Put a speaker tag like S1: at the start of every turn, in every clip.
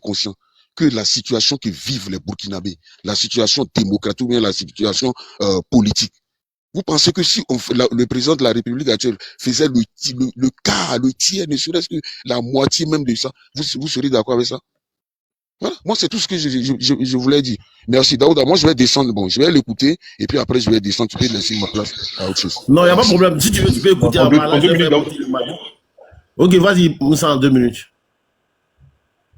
S1: conscient que la situation que vivent les Burkinabés, la situation démocratique ou bien la situation politique. Vous pensez que si le président de la République actuelle faisait le quart, le tiers, ne serait-ce que la moitié même de ça, vous seriez d'accord avec ça? Voilà. Moi, c'est tout ce que je voulais dire. Merci, Daouda. Moi, je vais descendre. Bon, je vais l'écouter et puis après, je vais descendre. Tu peux laisser ma place à autre chose.
S2: Non, il n'y a pas de problème. Si tu veux, tu peux écouter
S3: en deux minutes.
S2: Ok, vas-y, Moussa, en 2 minutes.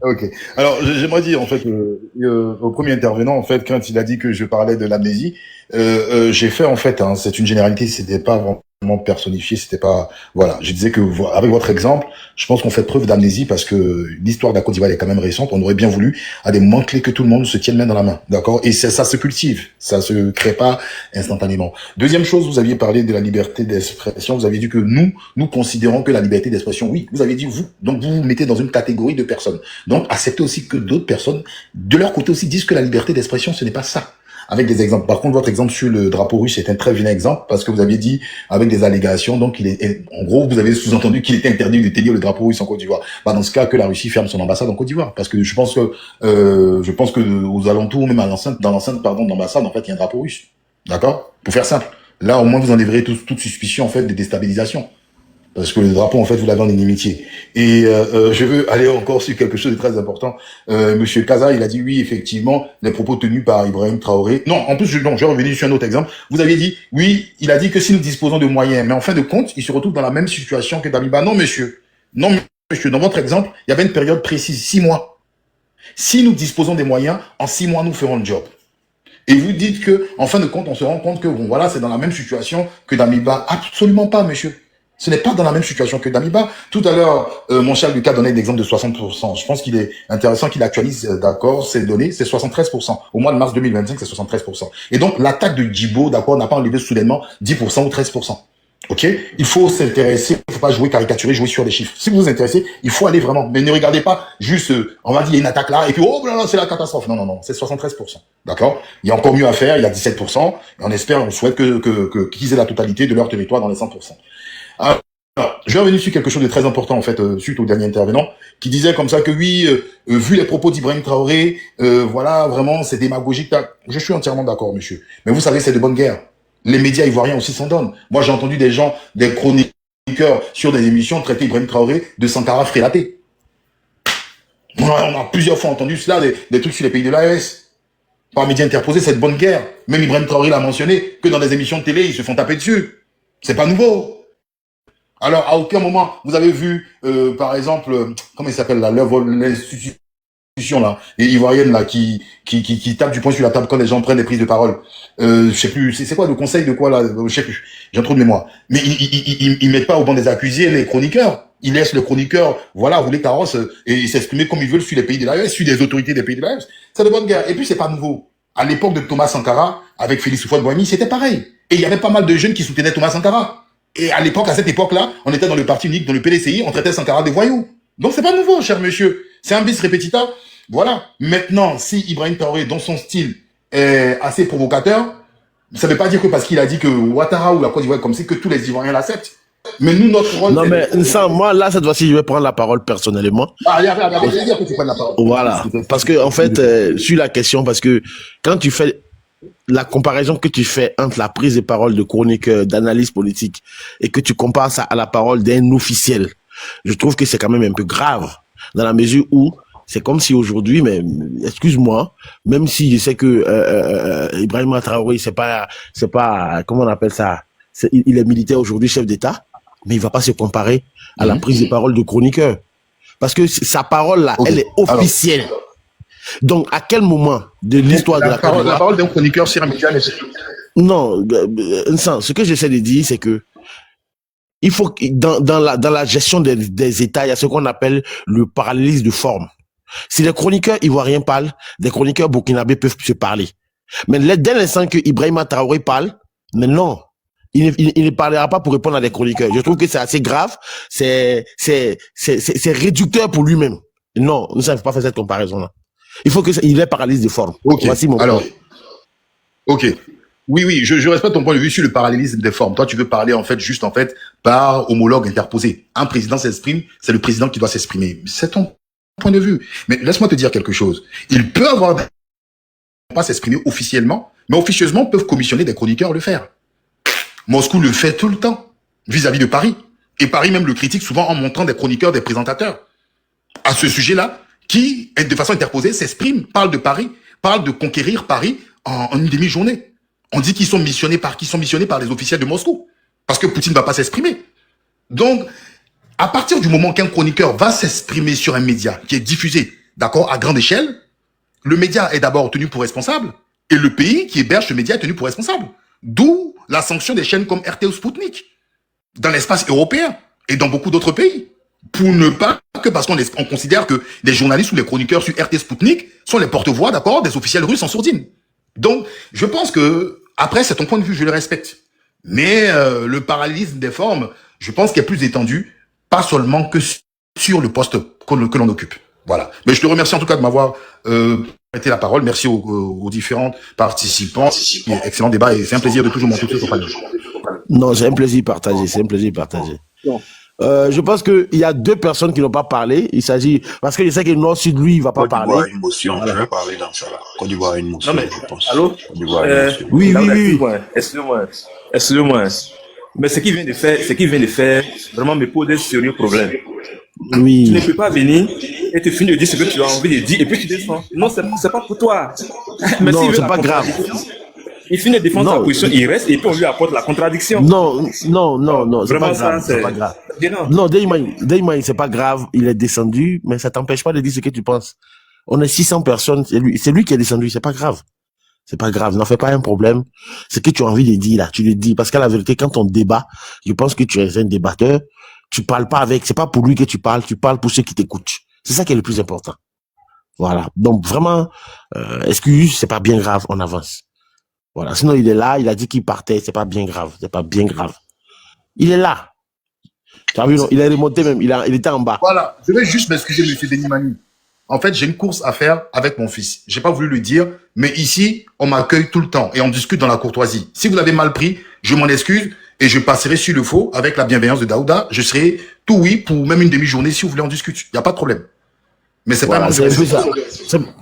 S3: Ok. Alors, j'aimerais dire, en fait, au premier intervenant, en fait, quand il a dit que je parlais de l'amnésie, j'ai fait, en fait, hein, c'est une généralité, c'était pas vraiment personnifié, c'était pas, voilà. Je disais que, avec votre exemple, je pense qu'on fait preuve d'amnésie parce que l'histoire de la Côte d'Ivoire est quand même récente. On aurait bien voulu, à des moments clés, que tout le monde se tienne main dans la main. D'accord? Et ça se cultive. Ça se crée pas instantanément. Deuxième chose, vous aviez parlé de la liberté d'expression. Vous aviez dit que nous considérons que la liberté d'expression, oui, vous avez dit vous. Donc, vous vous mettez dans une catégorie de personnes. Donc, acceptez aussi que d'autres personnes, de leur côté aussi, disent que la liberté d'expression, ce n'est pas ça. Avec des exemples. Par contre, votre exemple sur le drapeau russe est un très vilain exemple parce que vous aviez dit avec des allégations, donc en gros, vous avez sous-entendu qu'il était interdit de tenir le drapeau russe en Côte d'Ivoire. Bah, dans ce cas, que la Russie ferme son ambassade en Côte d'Ivoire, parce que je pense que aux alentours, même dans l'enceinte, d'ambassade, en fait, il y a un drapeau russe. D'accord? Pour faire simple. Là, au moins, vous enlèverez toute suspicion, en fait, de déstabilisation. Parce que le drapeau, en fait, vous l'avez en inimitié. Et je veux aller encore sur quelque chose de très important. Monsieur Kaza, il a dit oui, effectivement, les propos tenus par Ibrahim Traoré. Non, en plus, je vais revenir sur un autre exemple. Vous aviez dit, oui, il a dit que si nous disposons de moyens, mais en fin de compte, il se retrouve dans la même situation que Damiba. Non, monsieur. Non, monsieur. Dans votre exemple, il y avait une période précise, 6 mois. Si nous disposons des moyens, en 6 mois, nous ferons le job. Et vous dites que, en fin de compte, on se rend compte que, bon, voilà, c'est dans la même situation que Damiba. Absolument pas, monsieur. Ce n'est pas dans la même situation que Damiba. Tout à l'heure, mon cher Lucas donnait l'exemple de 60%. Je pense qu'il est intéressant qu'il actualise, d'accord, ces données. C'est 73%. Au mois de mars 2025, c'est 73%. Et donc, l'attaque de Djibo, d'accord, n'a pas enlevé soudainement 10% ou 13%. Ok? Il faut s'intéresser. Il ne faut pas jouer caricaturer, jouer sur des chiffres. Si vous vous intéressez, il faut aller vraiment. Mais ne regardez pas juste, on va dire, il y a une attaque là, et puis, oh, là, c'est la catastrophe. Non, non, non. C'est 73%. D'accord? Il y a encore mieux à faire. Il y a 17%. Et on espère, on souhaite qu'ils aient la totalité de leur territoire dans les 100%. Alors, je vais revenir sur quelque chose de très important, en fait, suite au dernier intervenant, qui disait comme ça que oui, vu les propos d'Ibrahim Traoré, voilà, vraiment, c'est démagogique. Je suis entièrement d'accord, monsieur. Mais vous savez, c'est de bonne guerre. Les médias ivoiriens aussi s'en donnent. Moi, j'ai entendu des gens, des chroniqueurs sur des émissions traiter Ibrahim Traoré de Sankara frélaté. On a plusieurs fois entendu cela, des trucs sur les pays de l'AES. Par médias interposés, c'est de bonne guerre. Même Ibrahim Traoré l'a mentionné, que dans des émissions de télé, ils se font taper dessus. C'est pas nouveau. Alors, à aucun moment, vous avez vu, par exemple, comment il s'appelle là, l'institution là, ivoirienne là, qui tape du poing sur la table quand les gens prennent des prises de parole. Je sais plus, c'est quoi le conseil de quoi là, je sais plus, j'ai trop de mémoire. Mais ils mettent pas au banc des accusés les chroniqueurs. Ils laissent le chroniqueur, voilà, rouler carrosse et s'exprimer comme ils veulent sur les pays de l'AES, sur des autorités des pays de l'AES. C'est de bonne guerre. Et puis c'est pas nouveau. À l'époque de Thomas Sankara, avec Félix Houphouët-Boigny, c'était pareil. Et il y avait pas mal de jeunes qui soutenaient Thomas Sankara. Et à l'époque, à cette époque-là, on était dans le parti unique, dans le PDCI, on traitait Sankara de voyous. Donc c'est pas nouveau, cher monsieur. C'est un bis repetita. Voilà. Maintenant, si Ibrahim Traoré, dans son style, est assez provocateur, ça ne veut pas dire que parce qu'il a dit que Ouattara ou la Côte d'Ivoire est comme c'est que tous les Ivoiriens l'acceptent. Mais nous, notre rôle...
S2: Non, mais ça, moi, là, cette fois-ci, je vais prendre la parole personnellement.
S3: Allez, je vais dire que tu prennes la parole.
S2: Voilà. Parce que, en fait, sur la question, parce que quand tu fais la comparaison que tu fais entre la prise de parole de chroniqueur, d'analyse politique, et que tu compares ça à la parole d'un officiel, je trouve que c'est quand même un peu grave, dans la mesure où c'est comme si aujourd'hui, mais excuse-moi, même si je sais que Ibrahim Traoré, c'est pas, comment on appelle ça, il est militaire aujourd'hui, chef d'État, mais il va pas se comparer à la prise de parole de chroniqueur, parce que sa parole là, elle est officielle. Alors, donc, à quel moment de l'histoire de la Côte d'Ivoire...
S3: La parole d'un chroniqueur sur un média...
S2: Non, ce que j'essaie de dire, c'est que il faut, dans la gestion des États, il y a ce qu'on appelle le parallélisme de forme. Si les chroniqueurs ivoiriens parlent, des chroniqueurs burkinabés peuvent se parler. Mais dès l'instant que Ibrahim Traoré parle, mais non, il ne parlera pas pour répondre à des chroniqueurs. Je trouve que c'est assez grave, c'est réducteur pour lui-même. Non, nous ne savons pas faire cette comparaison-là. Il faut qu'il ait paralyse de forme.
S3: Ok. Voici mon point. Ok. Oui, je respecte ton point de vue sur le parallélisme des formes. Toi, tu veux parler juste par homologue interposé. Un président s'exprime, c'est le président qui doit s'exprimer. C'est ton point de vue. Mais laisse-moi te dire quelque chose. Il peut avoir pas s'exprimer officiellement, mais officieusement peuvent commissionner des chroniqueurs à le faire. Moscou le fait tout le temps vis-à-vis de Paris. Et Paris même le critique souvent en montrant des chroniqueurs, des présentateurs à ce sujet-là, qui, de façon interposée, s'expriment, parlent de Paris, parlent de conquérir Paris en une demi-journée. On dit qu'ils sont missionnés par les officiels de Moscou. Parce que Poutine ne va pas s'exprimer. Donc, à partir du moment qu'un chroniqueur va s'exprimer sur un média qui est diffusé, d'accord, à grande échelle, le média est d'abord tenu pour responsable et le pays qui héberge ce média est tenu pour responsable. D'où la sanction des chaînes comme RT ou Sputnik dans l'espace européen et dans beaucoup d'autres pays. Pour ne pas que parce qu'on considère que les journalistes ou les chroniqueurs sur RT Sputnik sont les porte-voix, d'accord, des officiels russes en sourdine. Donc, je pense que, après, c'est ton point de vue, je le respecte. Mais le parallélisme des formes, je pense qu'il est plus étendu, pas seulement que sur le poste que l'on occupe. Voilà. Mais je te remercie en tout cas de m'avoir prêté la parole. Merci aux différents participants. Excellent débat et c'est un plaisir de toujours monter sur ton panel.
S2: Non, c'est un plaisir partagé. C'est un plaisir partagé. Je pense qu'il y a deux personnes qui n'ont pas parlé. Il s'agit, parce que je sais que Nord-Sud, lui, il va pas parler.
S4: Côte d'Ivoire, une motion. Voilà. Je vais parler dans ça là. Côte d'Ivoire, une motion.
S5: Non, mais,
S4: je pense.
S5: allô?
S4: Côte d'Ivoire, une motion.
S2: Oui.
S5: Excusez-moi. Mais ce qu'il vient de faire, vraiment me pose des sérieux problèmes.
S2: Oui.
S5: Tu ne peux pas venir et te finir de dire ce que tu as envie de dire et puis tu descends. Non, c'est pas pour toi. Mais
S2: non, c'est pas grave.
S5: Il finit de défendre sa position, il reste et puis on lui apporte la contradiction.
S2: Non, c'est pas grave. C'est pas grave. Non, Dayman, c'est pas grave. Il est descendu, mais ça t'empêche pas de dire ce que tu penses. On est 600 personnes, c'est lui qui est descendu, c'est pas grave. C'est pas grave, n'en fais pas un problème. Ce que tu as envie de dire là, tu le dis. Parce qu'à la vérité, quand on débat, je pense que tu es un débatteur, tu parles pas avec, c'est pas pour lui que tu parles pour ceux qui t'écoutent. C'est ça qui est le plus important. Voilà. Donc vraiment, excuse, c'est pas bien grave, on avance. Voilà. Sinon, il est là, il a dit qu'il partait, c'est pas bien grave. Il est là. Tu as vu, non? Il est remonté même, il était en bas.
S3: Voilà. Je vais juste m'excuser, monsieur Denis Mani. En fait, j'ai une course à faire avec mon fils. J'ai pas voulu le dire, mais ici, on m'accueille tout le temps et on discute dans la courtoisie. Si vous l'avez mal pris, je m'en excuse et je passerai sur le faux avec la bienveillance de Daouda. Je serai tout oui pour même une demi-journée si vous voulez en discuter. Il n'y a pas de problème. Mais c'est
S2: voilà,
S3: pas
S2: c'est un peu ça.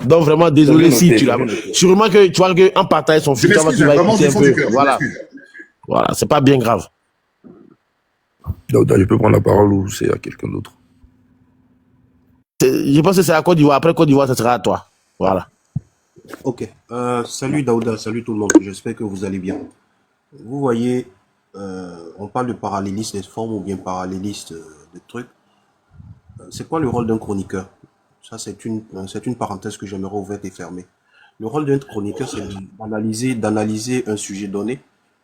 S2: Donc vraiment, désolé si tu l'as. Sûrement que tu vois qu'en partage son fils, tu vas écouter un peu. Voilà, c'est pas bien grave.
S6: Daouda, je peux prendre la parole ou c'est à quelqu'un d'autre?
S2: Je pense que c'est à Côte d'Ivoire. Après Côte d'Ivoire, ça sera à toi. Voilà.
S7: Ok. Salut Daouda, salut tout le monde. J'espère que vous allez bien. Vous voyez, on parle de parallélisme des formes ou bien paralléliste de trucs. C'est quoi le rôle d'un chroniqueur? Ça, c'est une parenthèse que j'aimerais ouverte et fermer. Le rôle d'un chroniqueur, c'est d'analyser un sujet donné,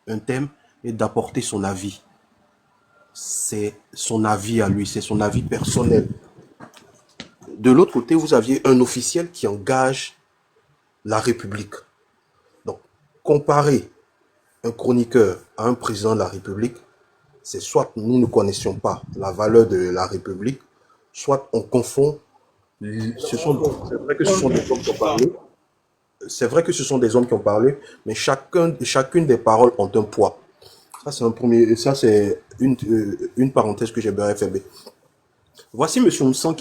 S7: un thème, et d'apporter son avis. C'est son avis à lui, c'est son avis personnel. De l'autre côté, vous aviez un officiel qui engage la République. Donc, comparer un chroniqueur à un président de la République, c'est soit nous ne connaissions pas la valeur de la République, soit on confond. C'est vrai que ce sont des hommes qui ont parlé. C'est vrai que ce sont des hommes qui ont parlé, mais chacune des paroles ont un poids. Ça, c'est une parenthèse que j'aimerais faire. Voici M. Moussan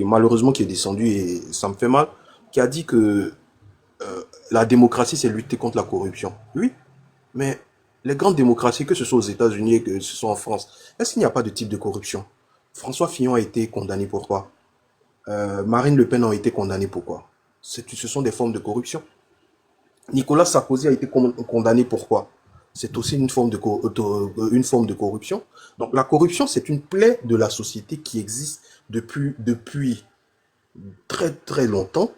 S7: malheureusement, qui est descendu et ça me fait mal, qui a dit que la démocratie, c'est lutter contre la corruption. Oui, mais les grandes démocraties, que ce soit aux États-Unis et que ce soit en France, est-ce qu'il n'y a pas de type de corruption? François Fillon a été condamné pour quoi? Marine Le Pen a été condamnée pour quoi? Ce sont des formes de corruption. Nicolas Sarkozy a été condamné pour quoi? C'est aussi une forme de corruption. Donc la corruption, c'est une plaie de la société qui existe depuis très très longtemps,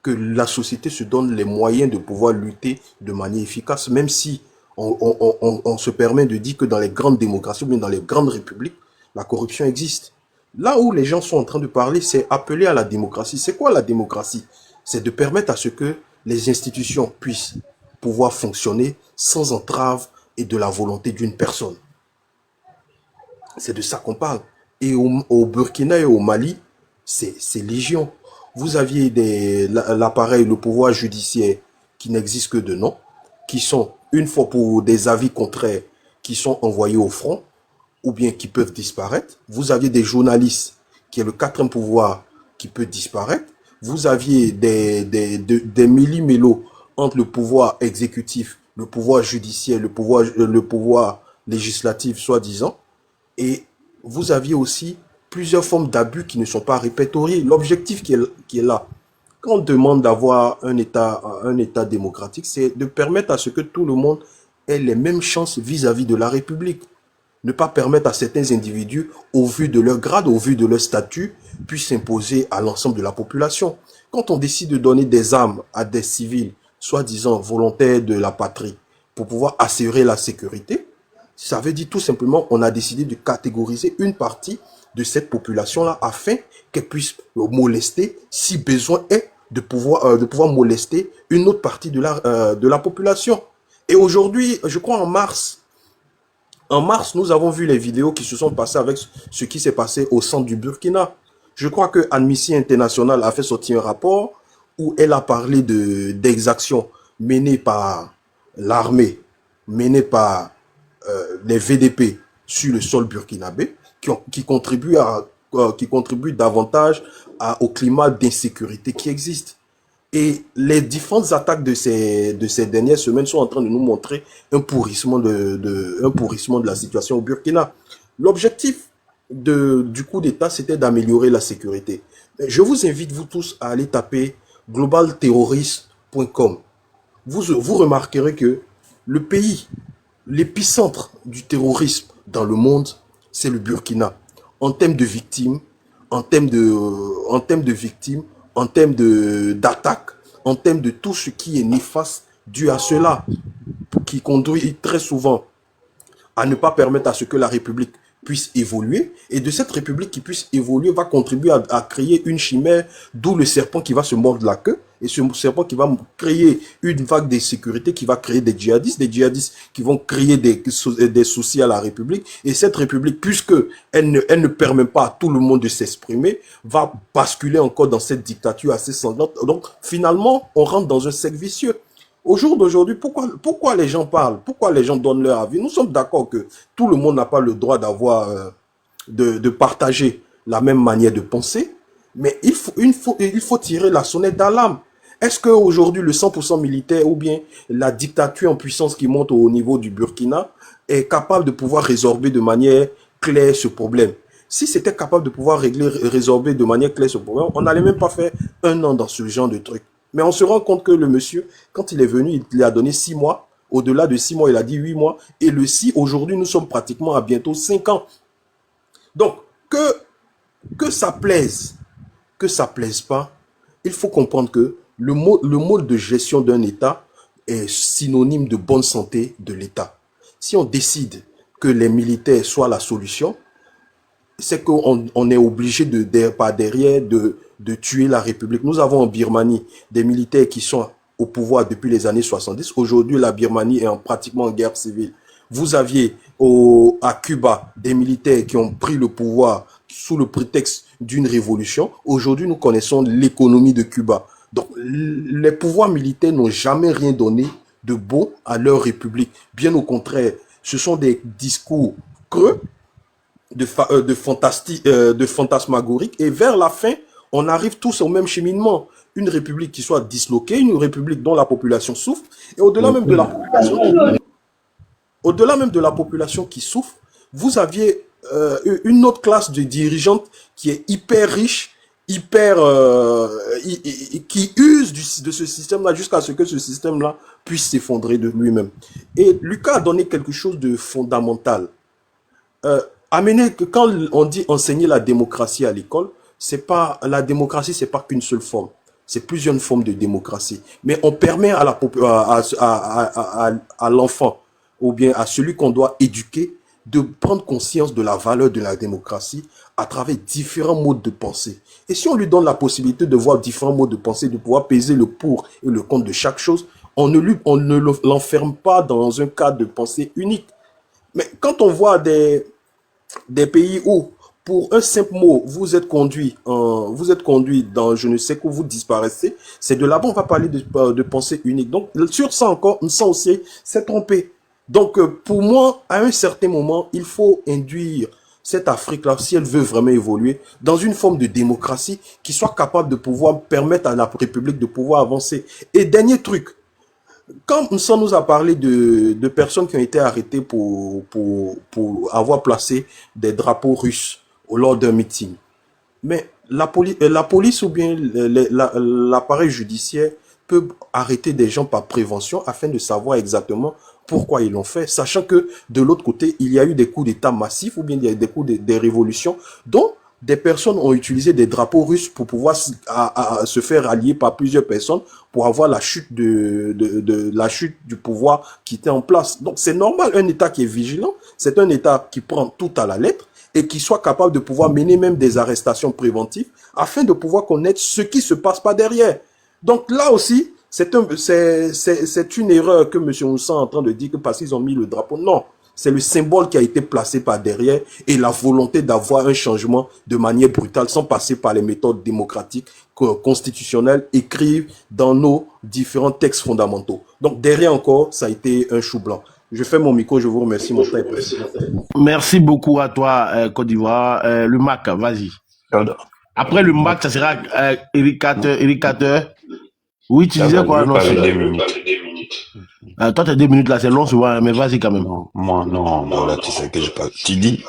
S7: que la société se donne les moyens de pouvoir lutter de manière efficace, même si on se permet de dire que dans les grandes démocraties ou bien dans les grandes républiques, la corruption existe. Là où les gens sont en train de parler, c'est appeler à la démocratie. C'est quoi la démocratie? C'est de permettre à ce que les institutions puissent pouvoir fonctionner sans entrave et de la volonté d'une personne. C'est de ça qu'on parle. Et au Burkina et au Mali, c'est légion. Vous aviez l'appareil, le pouvoir judiciaire qui n'existe que de nom, qui sont, une fois pour des avis contraires, qui sont envoyés au front, ou bien qui peuvent disparaître. Vous aviez des journalistes, qui est le quatrième pouvoir, qui peut disparaître. Vous aviez des millimélos entre le pouvoir exécutif, le pouvoir judiciaire, le pouvoir législatif, soi-disant. Et vous aviez aussi plusieurs formes d'abus qui ne sont pas répertoriées. L'objectif qui est là, quand on demande d'avoir un État démocratique, c'est de permettre à ce que tout le monde ait les mêmes chances vis-à-vis de la République. Ne pas permettre à certains individus, au vu de leur grade, au vu de leur statut, puissent s'imposer à l'ensemble de la population. Quand on décide de donner des armes à des civils, soi-disant volontaires de la patrie, pour pouvoir assurer la sécurité, ça veut dire tout simplement qu'on a décidé de catégoriser une partie de cette population-là afin qu'elle puisse molester, si besoin est, de pouvoir molester une autre partie de la population. Et aujourd'hui, je crois en mars, nous avons vu les vidéos qui se sont passées avec ce qui s'est passé au centre du Burkina. Je crois que Amnesty International a fait sortir un rapport où elle a parlé d'exactions menées par l'armée, menées par les VDP sur le sol burkinabé, qui contribuent davantage au climat d'insécurité qui existe. Et les différentes attaques de ces dernières semaines sont en train de nous montrer un pourrissement de la situation au Burkina. L'objectif du coup d'État, c'était d'améliorer la sécurité. Je vous invite, vous tous, à aller taper globalterrorist.com. Vous remarquerez que le pays, l'épicentre du terrorisme dans le monde, c'est le Burkina. En termes de victimes, en termes d'attaques, en termes de tout ce qui est néfaste dû à cela, qui conduit très souvent à ne pas permettre à ce que la République puisse évoluer, et de cette République qui puisse évoluer va contribuer à créer une chimère, d'où le serpent qui va se mordre la queue, et ce serpent qui va créer une vague d'insécurité, qui va créer des djihadistes qui vont créer des soucis à la République, et cette République, puisque elle ne permet pas à tout le monde de s'exprimer, va basculer encore dans cette dictature assez sanglante. Donc finalement, on rentre dans un cercle vicieux. Au jour d'aujourd'hui, pourquoi les gens parlent? Pourquoi les gens donnent leur avis? Nous sommes d'accord que tout le monde n'a pas le droit de partager la même manière de penser, mais il faut tirer la sonnette d'alarme. Est-ce qu'aujourd'hui, le 100% militaire ou bien la dictature en puissance qui monte au niveau du Burkina est capable de pouvoir résorber de manière claire ce problème? Si c'était capable de pouvoir résorber de manière claire ce problème, on n'allait même pas faire 1 an dans ce genre de truc. Mais on se rend compte que le monsieur, quand il est venu, il lui a donné 6 mois. Au-delà de 6 mois, il a dit 8 mois. Et aujourd'hui, nous sommes pratiquement à bientôt 5 ans. Donc, que ça plaise pas, il faut comprendre que le mode de gestion d'un État est synonyme de bonne santé de l'État. Si on décide que les militaires soient la solution, c'est qu'on est obligé par derrière de tuer la République. Nous avons en Birmanie des militaires qui sont au pouvoir depuis les années 70. Aujourd'hui, la Birmanie est pratiquement en guerre civile. Vous aviez à Cuba des militaires qui ont pris le pouvoir sous le prétexte d'une révolution. Aujourd'hui, nous connaissons l'économie de Cuba. Donc, les pouvoirs militaires n'ont jamais rien donné de beau à leur République. Bien au contraire, ce sont des discours creux, de fantasmagorique, et vers la fin, on arrive tous au même cheminement. Une république qui soit disloquée, une république dont la population souffre, et au-delà même de la population qui souffre, vous aviez une autre classe de dirigeantes qui est hyper riche, qui use de ce système-là jusqu'à ce que ce système-là puisse s'effondrer de lui-même. Et Lucas a donné quelque chose de fondamental. Quand on dit enseigner la démocratie à l'école, la démocratie, c'est pas qu'une seule forme. C'est plusieurs formes de démocratie. Mais on permet à l'enfant, ou bien à celui qu'on doit éduquer, de prendre conscience de la valeur de la démocratie à travers différents modes de pensée. Et si on lui donne la possibilité de voir différents modes de pensée, de pouvoir peser le pour et le contre de chaque chose, on ne l'enferme pas dans un cadre de pensée unique. Mais quand on voit des pays où, pour un simple mot, vous êtes conduit dans je ne sais quoi, vous disparaissez, c'est de là-bas on va parler de pensée unique. Donc, sur ça encore, on s'est trompé. Donc, pour moi, à un certain moment, il faut induire cette Afrique-là, si elle veut vraiment évoluer dans une forme de démocratie qui soit capable de pouvoir permettre à la République de pouvoir avancer. Et dernier truc, quand Moussa nous a parlé de personnes qui ont été arrêtées pour avoir placé des drapeaux russes lors d'un meeting, mais la police ou bien l'appareil judiciaire peut arrêter des gens par prévention afin de savoir exactement pourquoi ils l'ont fait, sachant que de l'autre côté, il y a eu des coups d'État massifs ou bien il y a eu des coups des révolutions dont des personnes ont utilisé des drapeaux russes pour pouvoir se faire allier par plusieurs personnes pour avoir la chute la chute du pouvoir qui était en place. Donc c'est normal, un État qui est vigilant, c'est un État qui prend tout à la lettre et qui soit capable de pouvoir mener même des arrestations préventives afin de pouvoir connaître ce qui se passe pas derrière. Donc là aussi, c'est une erreur que M. Moussa est en train de dire que parce qu'ils ont mis le drapeau. Non, c'est le symbole qui a été placé par derrière et la volonté d'avoir un changement de manière brutale sans passer par les méthodes démocratiques constitutionnelles écrites dans nos différents textes fondamentaux. Donc derrière encore, ça a été un chou blanc. Je fais mon micro, je vous remercie, mon frère.
S2: Merci beaucoup à toi, Côte d'Ivoire. Le Mac, vas-y. Après le Mac, ça sera Eric Carter. Oui, tu disais quoi? Non,
S4: c'est 2 minutes.
S2: Toi, t'as 2 minutes là, c'est long souvent, mais vas-y quand même.
S4: Non, moi, non, voilà, tu sais que je parle. Tu dis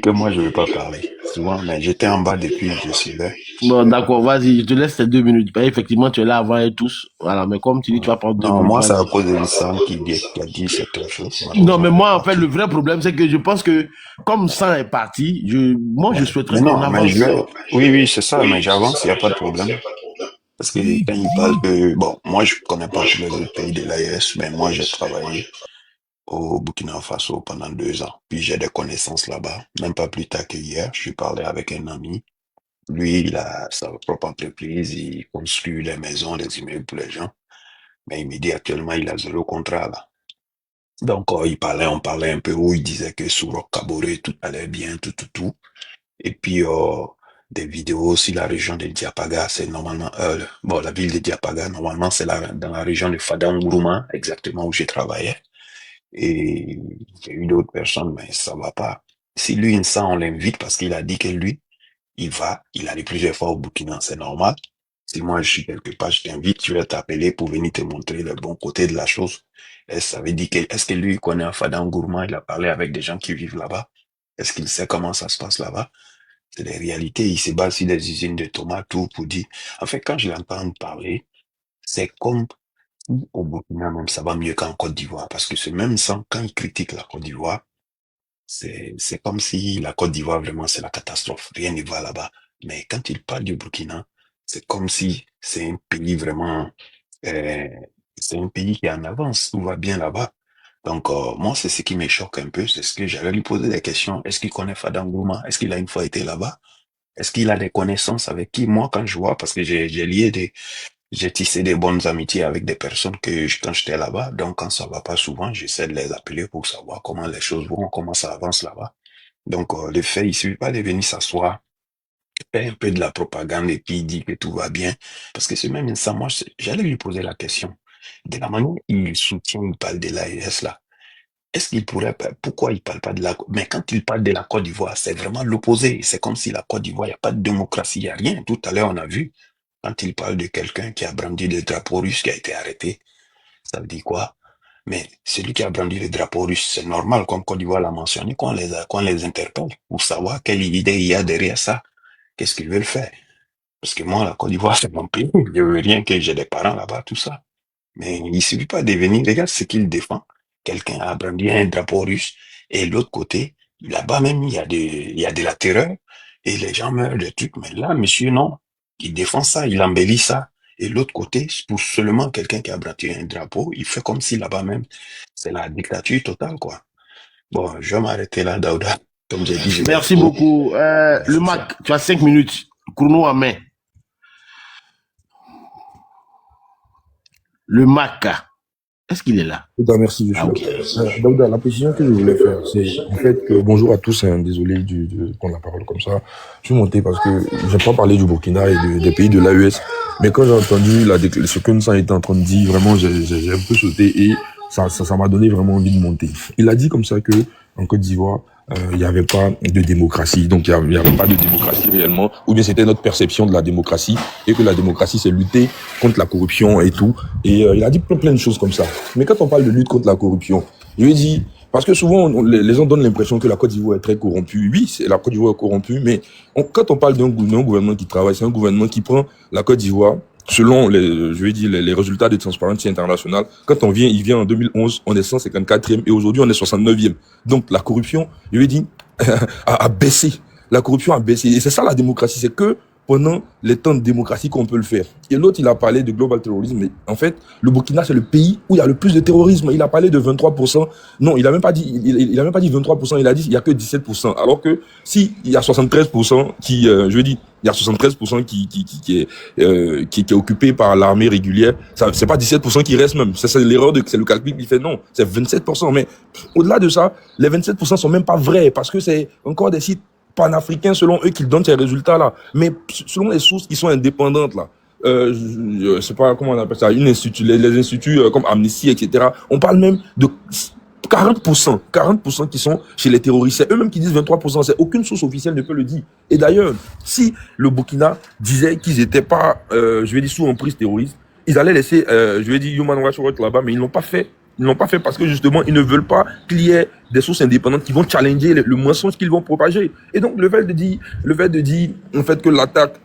S4: que moi, je ne veux pas parler. Souvent, mais j'étais en bas depuis, je suis là.
S2: Bon, d'accord, vas-y, je te laisse tes 2 minutes. Effectivement, tu es là avant et tous. Voilà, mais comme tu dis, tu vas prendre 2 minutes.
S4: Non, moi, c'est à cause de Nissan qui a dit cette chose.
S2: Non, mais moi, en fait, le vrai problème, c'est que je pense que, comme ça est parti, moi, je souhaiterais qu'on avance.
S4: Oui, c'est ça, mais j'avance, il n'y a pas de problème. Parce que quand il parle de... Bon, moi, je ne connais pas tous les autres pays de l'AES, mais moi, j'ai travaillé au Burkina Faso pendant 2 ans. Puis j'ai des connaissances là-bas. Même pas plus tard qu'hier, je suis parlé avec un ami. Lui, il a sa propre entreprise, il construit les maisons, les immeubles pour les gens. Mais il me dit actuellement, il a 0 contrat là. Donc, on parlait un peu où il disait que sur Roch Kaboré, tout allait bien, tout. Et puis, des vidéos sur la région de Diapaga, c'est normalement, la ville de Diapaga, normalement, c'est dans la région de Fadangourouma, exactement où j'ai travaillé. Et il y a eu d'autres personnes, mais ça va pas. Si lui, ça, on l'invite parce qu'il a dit que lui, il allait plusieurs fois au Burkina, c'est normal. Si moi, je suis quelque part, je t'invite, je vais t'appeler pour venir te montrer le bon côté de la chose. Et ça veut dire est-ce que lui, il connaît Fadangourouma, il a parlé avec des gens qui vivent là-bas? Est-ce qu'il sait comment ça se passe là-bas? C'est des réalités. Il se base sur des usines de tomates, tout pour dire. En fait, quand je l'entends parler, c'est comme au Burkina même, ça va mieux qu'en Côte d'Ivoire. Parce que ce même sang, quand il critique la Côte d'Ivoire, c'est comme si la Côte d'Ivoire, vraiment, c'est la catastrophe. Rien ne va là-bas. Mais quand il parle du Burkina, c'est comme si c'est un pays vraiment, c'est un pays qui est en avance. Tout va bien là-bas. Donc, moi, c'est ce qui me choque un peu. C'est ce que j'allais lui poser des questions. Est-ce qu'il connaît Fadangourouma? Est-ce qu'il a une fois été là-bas? Est-ce qu'il a des connaissances avec qui? Moi, quand je vois, parce que j'ai tissé des bonnes amitiés avec des personnes quand j'étais là-bas. Donc, quand ça va pas souvent, j'essaie de les appeler pour savoir comment les choses vont, comment ça avance là-bas. Donc, le fait, il suffit pas de venir s'asseoir, faire un peu de la propagande et puis dire que tout va bien. Parce que c'est même ça, moi, j'allais lui poser la question. De la manière il soutient, il parle de l'AES là. Est-ce qu'il pourrait, pourquoi il parle pas de mais quand il parle de la Côte d'Ivoire, c'est vraiment l'opposé. C'est comme si la Côte d'Ivoire, il n'y a pas de démocratie, il n'y a rien. Tout à l'heure, on a vu, quand il parle de quelqu'un qui a brandi le drapeau russe qui a été arrêté, ça veut dire quoi? Mais celui qui a brandi le drapeau russe, c'est normal, comme Côte d'Ivoire l'a mentionné, qu'on les interpelle pour savoir quelle idée il y a derrière ça. Qu'est-ce qu'ils veulent faire? Parce que moi, la Côte d'Ivoire, c'est mon pays. Je veux rien que j'ai des parents là-bas, tout ça. Mais il suffit pas de venir, regarde ce qu'il défend. Quelqu'un a brandi un drapeau russe et l'autre côté, là-bas même, il y a de la terreur et les gens meurent de trucs. Mais là, monsieur, non, il défend ça, il embellit ça. Et l'autre côté, pour seulement quelqu'un qui a brandi un drapeau, il fait comme si là-bas même, c'est la dictature totale, quoi. Bon, je vais m'arrêter là, Daouda. Comme j'ai dit,
S2: merci beaucoup. Le Mac, tu as 5 minutes. Chrono en main. Le Mac, est-ce qu'il est là?
S6: Merci, je suis là. Daouda, la précision que je voulais faire, c'est en fait que bonjour à tous, désolé de prendre la parole comme ça. Je suis monté parce que j'ai pas parlé du Burkina et des pays de l'AES, mais quand j'ai entendu ce que Nsan était en train de dire, vraiment j'ai un peu sauté et ça m'a donné vraiment envie de monter. Il a dit comme ça que en Côte d'Ivoire, il n'y avait pas de démocratie. Donc, il n'y avait pas de démocratie réellement. Ou bien c'était notre perception de la démocratie et que la démocratie, c'est lutter contre la corruption et tout. Et il a dit plein de choses comme ça. Mais quand on parle de lutte contre la corruption, je lui ai dit, parce que souvent, les gens donnent l'impression que la Côte d'Ivoire est très corrompue. Oui, la Côte d'Ivoire est corrompue, mais quand on parle d'un gouvernement qui travaille, c'est un gouvernement qui prend la Côte d'Ivoire selon les résultats de Transparency International. Quand il vient en 2011, on est 154e et aujourd'hui on est 69e. Donc la corruption, je lui ai dit, a baissé. La corruption a baissé. Et c'est ça la démocratie, c'est que pendant les temps de démocratie qu'on peut le faire. Et l'autre, il a parlé de global terrorisme, mais en fait, le Burkina, c'est le pays où il y a le plus de terrorisme. Il a parlé de 23%. Non, il a même pas dit 23%, il a dit il y a que 17%. Alors que si il y a 73% il y a 73% qui est occupé par l'armée régulière, ça, c'est pas 17% qui reste même. C'est l'erreur c'est le calcul qui fait non. C'est 27%. Mais au-delà de ça, les 27% sont même pas vrais parce que c'est encore des sites panafricains selon eux qu'ils donnent ces résultats-là. Mais selon les sources qui sont indépendantes, là, je sais pas comment on appelle ça, les instituts comme Amnesty, etc. On parle même de 40% qui sont chez les terroristes. C'est eux-mêmes qui disent 23%. C'est aucune source officielle ne peut le dire. Et d'ailleurs, si le Burkina disait qu'ils étaient pas, sous emprise terroriste, ils allaient laisser, Human Rights Watch là-bas, mais ils l'ont pas fait. Ils l'ont pas fait parce que justement, ils ne veulent pas qu'il y ait des sources indépendantes qui vont challenger le mensonge qu'ils vont propager. Et donc, le fait de dire, en fait, que l'attaque,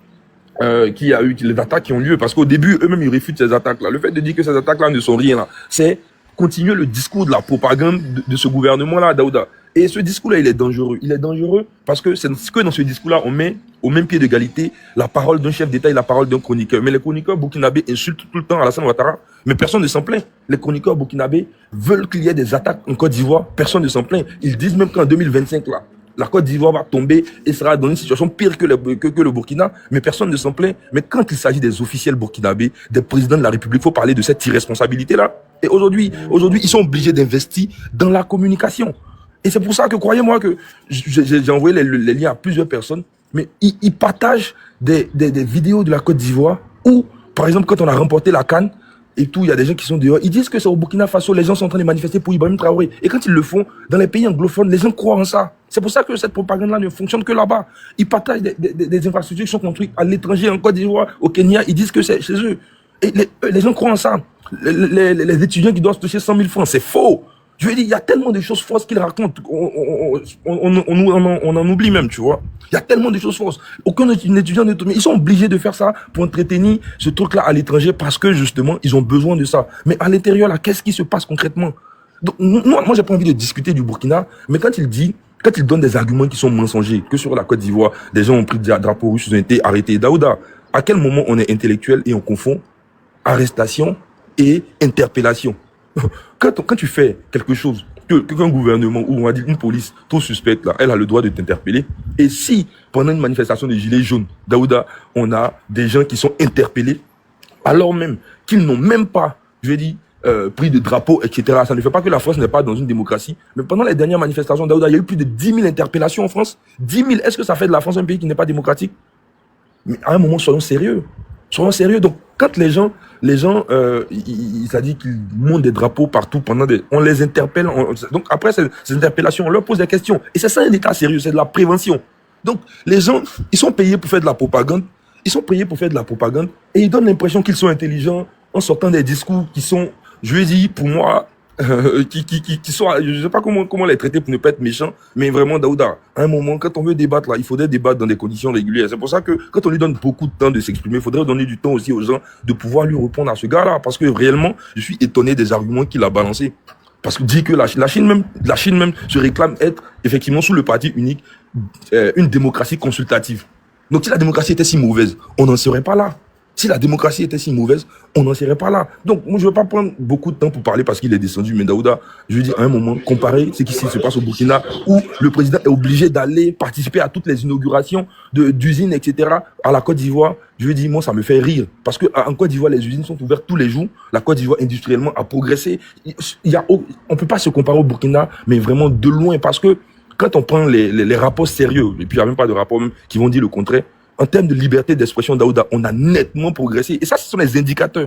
S6: les attaques qui ont lieu, parce qu'au début, eux-mêmes, ils réfutent ces attaques-là. Le fait de dire que ces attaques-là ne sont rien là, c'est continuer le discours de la propagande de ce gouvernement-là, Daouda. Et ce discours-là, il est dangereux. Il est dangereux parce que c'est que dans ce discours-là, on met au même pied d'égalité la parole d'un chef d'État et la parole d'un chroniqueur. Mais les chroniqueurs burkinabés insultent tout le temps Alassane Ouattara, mais personne ne s'en plaint. Les chroniqueurs burkinabés veulent qu'il y ait des attaques en Côte d'Ivoire, personne ne s'en plaint. Ils disent même qu'en 2025, là, la Côte d'Ivoire va tomber et sera dans une situation pire que le Burkina, mais personne ne s'en plaint. Mais quand il s'agit des officiels burkinabés, des présidents de la République, il faut parler de cette irresponsabilité-là. Et aujourd'hui, ils sont obligés d'investir dans la communication. Et c'est pour ça que, croyez-moi que j'ai envoyé les liens à plusieurs personnes, mais ils partagent des vidéos de la Côte d'Ivoire où, par exemple, quand on a remporté la CAN et tout, il y a des gens qui sont dehors, ils disent que c'est au Burkina Faso, les gens sont en train de manifester pour Ibrahim Traoré. Et quand ils le font, dans les pays anglophones, les gens croient en ça. C'est pour ça que cette propagande-là ne fonctionne que là-bas. Ils partagent des infrastructures qui sont construites à l'étranger, en Côte d'Ivoire, au Kenya, ils disent que c'est chez eux. Et les gens croient en ça. Les étudiants qui doivent toucher 100 000 francs, c'est faux. Je veux dire, il y a tellement de choses fausses qu'ils racontent, on en oublie même, tu vois. Il y a tellement de choses fausses. Aucun étudiant ne... Ils sont obligés de faire ça pour entretenir ce truc-là à l'étranger parce que, justement, ils ont besoin de ça. Mais à l'intérieur, là, qu'est-ce qui se passe concrètement? Donc, moi, j'ai pas envie de discuter du Burkina, mais quand il donne des arguments qui sont mensongers, que sur la Côte d'Ivoire, des gens ont pris des drapeaux russes, ils ont été arrêtés. Daouda, à quel moment on est intellectuel et on confond arrestation et interpellation? Quand tu fais quelque chose, qu'un gouvernement ou on va dire une police trop suspecte là, elle a le droit de t'interpeller. Et si pendant une manifestation des Gilets jaunes, Daouda, on a des gens qui sont interpellés, alors même qu'ils n'ont même pas, pris de drapeau, etc. Ça ne fait pas que la France n'est pas dans une démocratie. Mais pendant les dernières manifestations, Daouda, il y a eu plus de 10 000 interpellations en France. 10 000, est-ce que ça fait de la France un pays qui n'est pas démocratique? Mais à un moment, soyons sérieux. Soyons sérieux. Donc, quand les gens, ça dit qu'ils montent des drapeaux partout on les interpelle. Donc, après ces interpellations, on leur pose des questions. Et c'est ça un État sérieux, c'est de la prévention. Donc, les gens, ils sont payés pour faire de la propagande. Et ils donnent l'impression qu'ils sont intelligents en sortant des discours qui sont, pour moi, qui sont, je sais pas comment les traiter pour ne pas être méchants, mais vraiment, Daouda, à un moment, quand on veut débattre là, il faudrait débattre dans des conditions régulières. C'est pour ça que quand on lui donne beaucoup de temps de s'exprimer, il faudrait donner du temps aussi aux gens de pouvoir lui répondre à ce gars-là, parce que réellement, je suis étonné des arguments qu'il a balancés. Parce que dit que la Chine même se réclame être effectivement sous le parti unique une démocratie consultative. Donc si la démocratie était si mauvaise, on n'en serait pas là. Si la démocratie était si mauvaise, on n'en serait pas là. Donc, moi, je ne veux pas prendre beaucoup de temps pour parler parce qu'il est descendu. Mais Daouda, je veux dire, à un moment, comparer ce qui se passe au Burkina, où le président est obligé d'aller participer à toutes les inaugurations d'usines, etc., à la Côte d'Ivoire. Je veux dire, moi, ça me fait rire. Parce qu'en Côte d'Ivoire, les usines sont ouvertes tous les jours. La Côte d'Ivoire, industriellement, a progressé. On ne peut pas se comparer au Burkina, mais vraiment de loin. Parce que quand on prend les rapports sérieux, et puis il n'y a même pas de rapports même qui vont dire le contraire, en termes de liberté d'expression, Daouda, on a nettement progressé. Et ça, ce sont les indicateurs.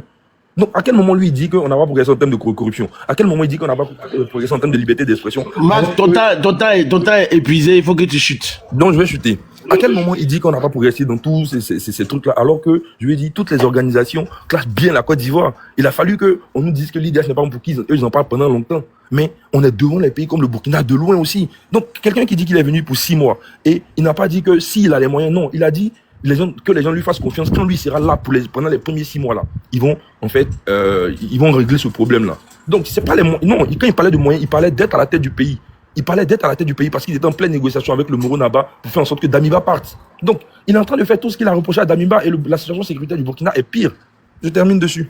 S6: Donc, à quel moment lui il dit qu'on n'a pas progressé en termes de corruption? À quel moment il dit qu'on n'a pas progressé en termes de liberté d'expression?
S2: Max, ton temps est épuisé, il faut que tu chutes.
S6: Donc, je vais chuter. À quel moment il dit qu'on n'a pas progressé dans tous ces trucs-là, alors que, je lui ai dit, toutes les organisations classent bien la Côte d'Ivoire. Il a fallu qu'on nous dise que l'IDH n'est pas pour qui, eux, ils en parlent pendant longtemps. Mais on est devant les pays comme le Burkina de loin aussi. Donc, quelqu'un qui dit qu'il est venu pour 6 mois, et il n'a pas dit que s'il a les moyens, non, il a dit que les gens lui fassent confiance quand lui sera là pendant les premiers 6 mois là. Ils vont, en fait, ils vont régler ce problème-là. Donc, c'est pas les moyens. Non, quand il parlait de moyens, il parlait d'être à la tête du pays. Il parlait d'être à la tête du pays parce qu'il était en pleine négociation avec le Moro Naba pour faire en sorte que Damiba parte. Donc, il est en train de faire tout ce qu'il a reproché à Damiba et la situation sécuritaire du Burkina est pire. Je termine dessus.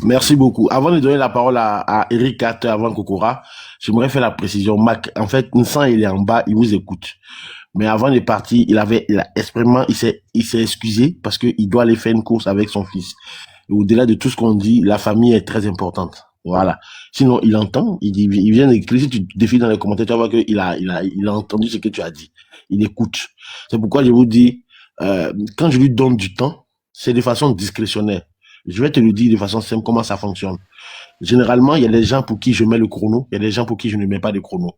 S2: Merci beaucoup. Avant de donner la parole à Eric Carter avant Kokora, j'aimerais faire la précision. Mac, en fait, Nsan, il est en bas, il vous écoute. Mais avant de partir, il s'est excusé parce qu'il doit aller faire une course avec son fils. Et au-delà de tout ce qu'on dit, la famille est très importante. Voilà. Sinon, il entend, il vient d'écrire, si tu défiles dans les commentaires, tu vas voir qu'il a entendu ce que tu as dit. Il écoute. C'est pourquoi je vous dis, quand je lui donne du temps, c'est de façon discrétionnaire. Je vais te le dire de façon simple comment ça fonctionne. Généralement, il y a des gens pour qui je mets le chrono, il y a des gens pour qui je ne mets pas de chrono.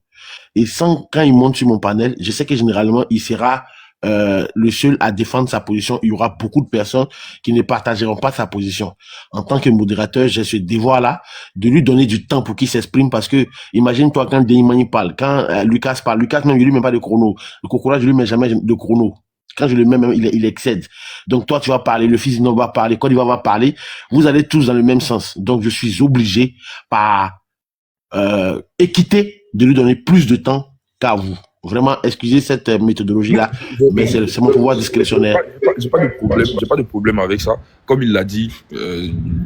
S2: Et quand il monte sur mon panel, je sais que généralement, il sera le seul à défendre sa position. Il y aura beaucoup de personnes qui ne partageront pas sa position. En tant que modérateur, j'ai ce devoir-là de lui donner du temps pour qu'il s'exprime parce que, imagine-toi quand Denis Mani parle, quand Lucas parle, Lucas même, je lui mets pas de chrono. Le Kokora, je lui mets jamais de chrono. Quand je le mets même, il excède. Donc toi, tu vas parler, le fils d'Ino va parler, Côte d'Ivoire va parler. Vous allez tous dans le même sens. Donc je suis obligé, par équité, de lui donner plus de temps qu'à vous. Vraiment, excusez cette méthodologie-là, mais c'est mon pouvoir discrétionnaire.
S6: J'ai pas de problème avec ça. Comme il l'a dit,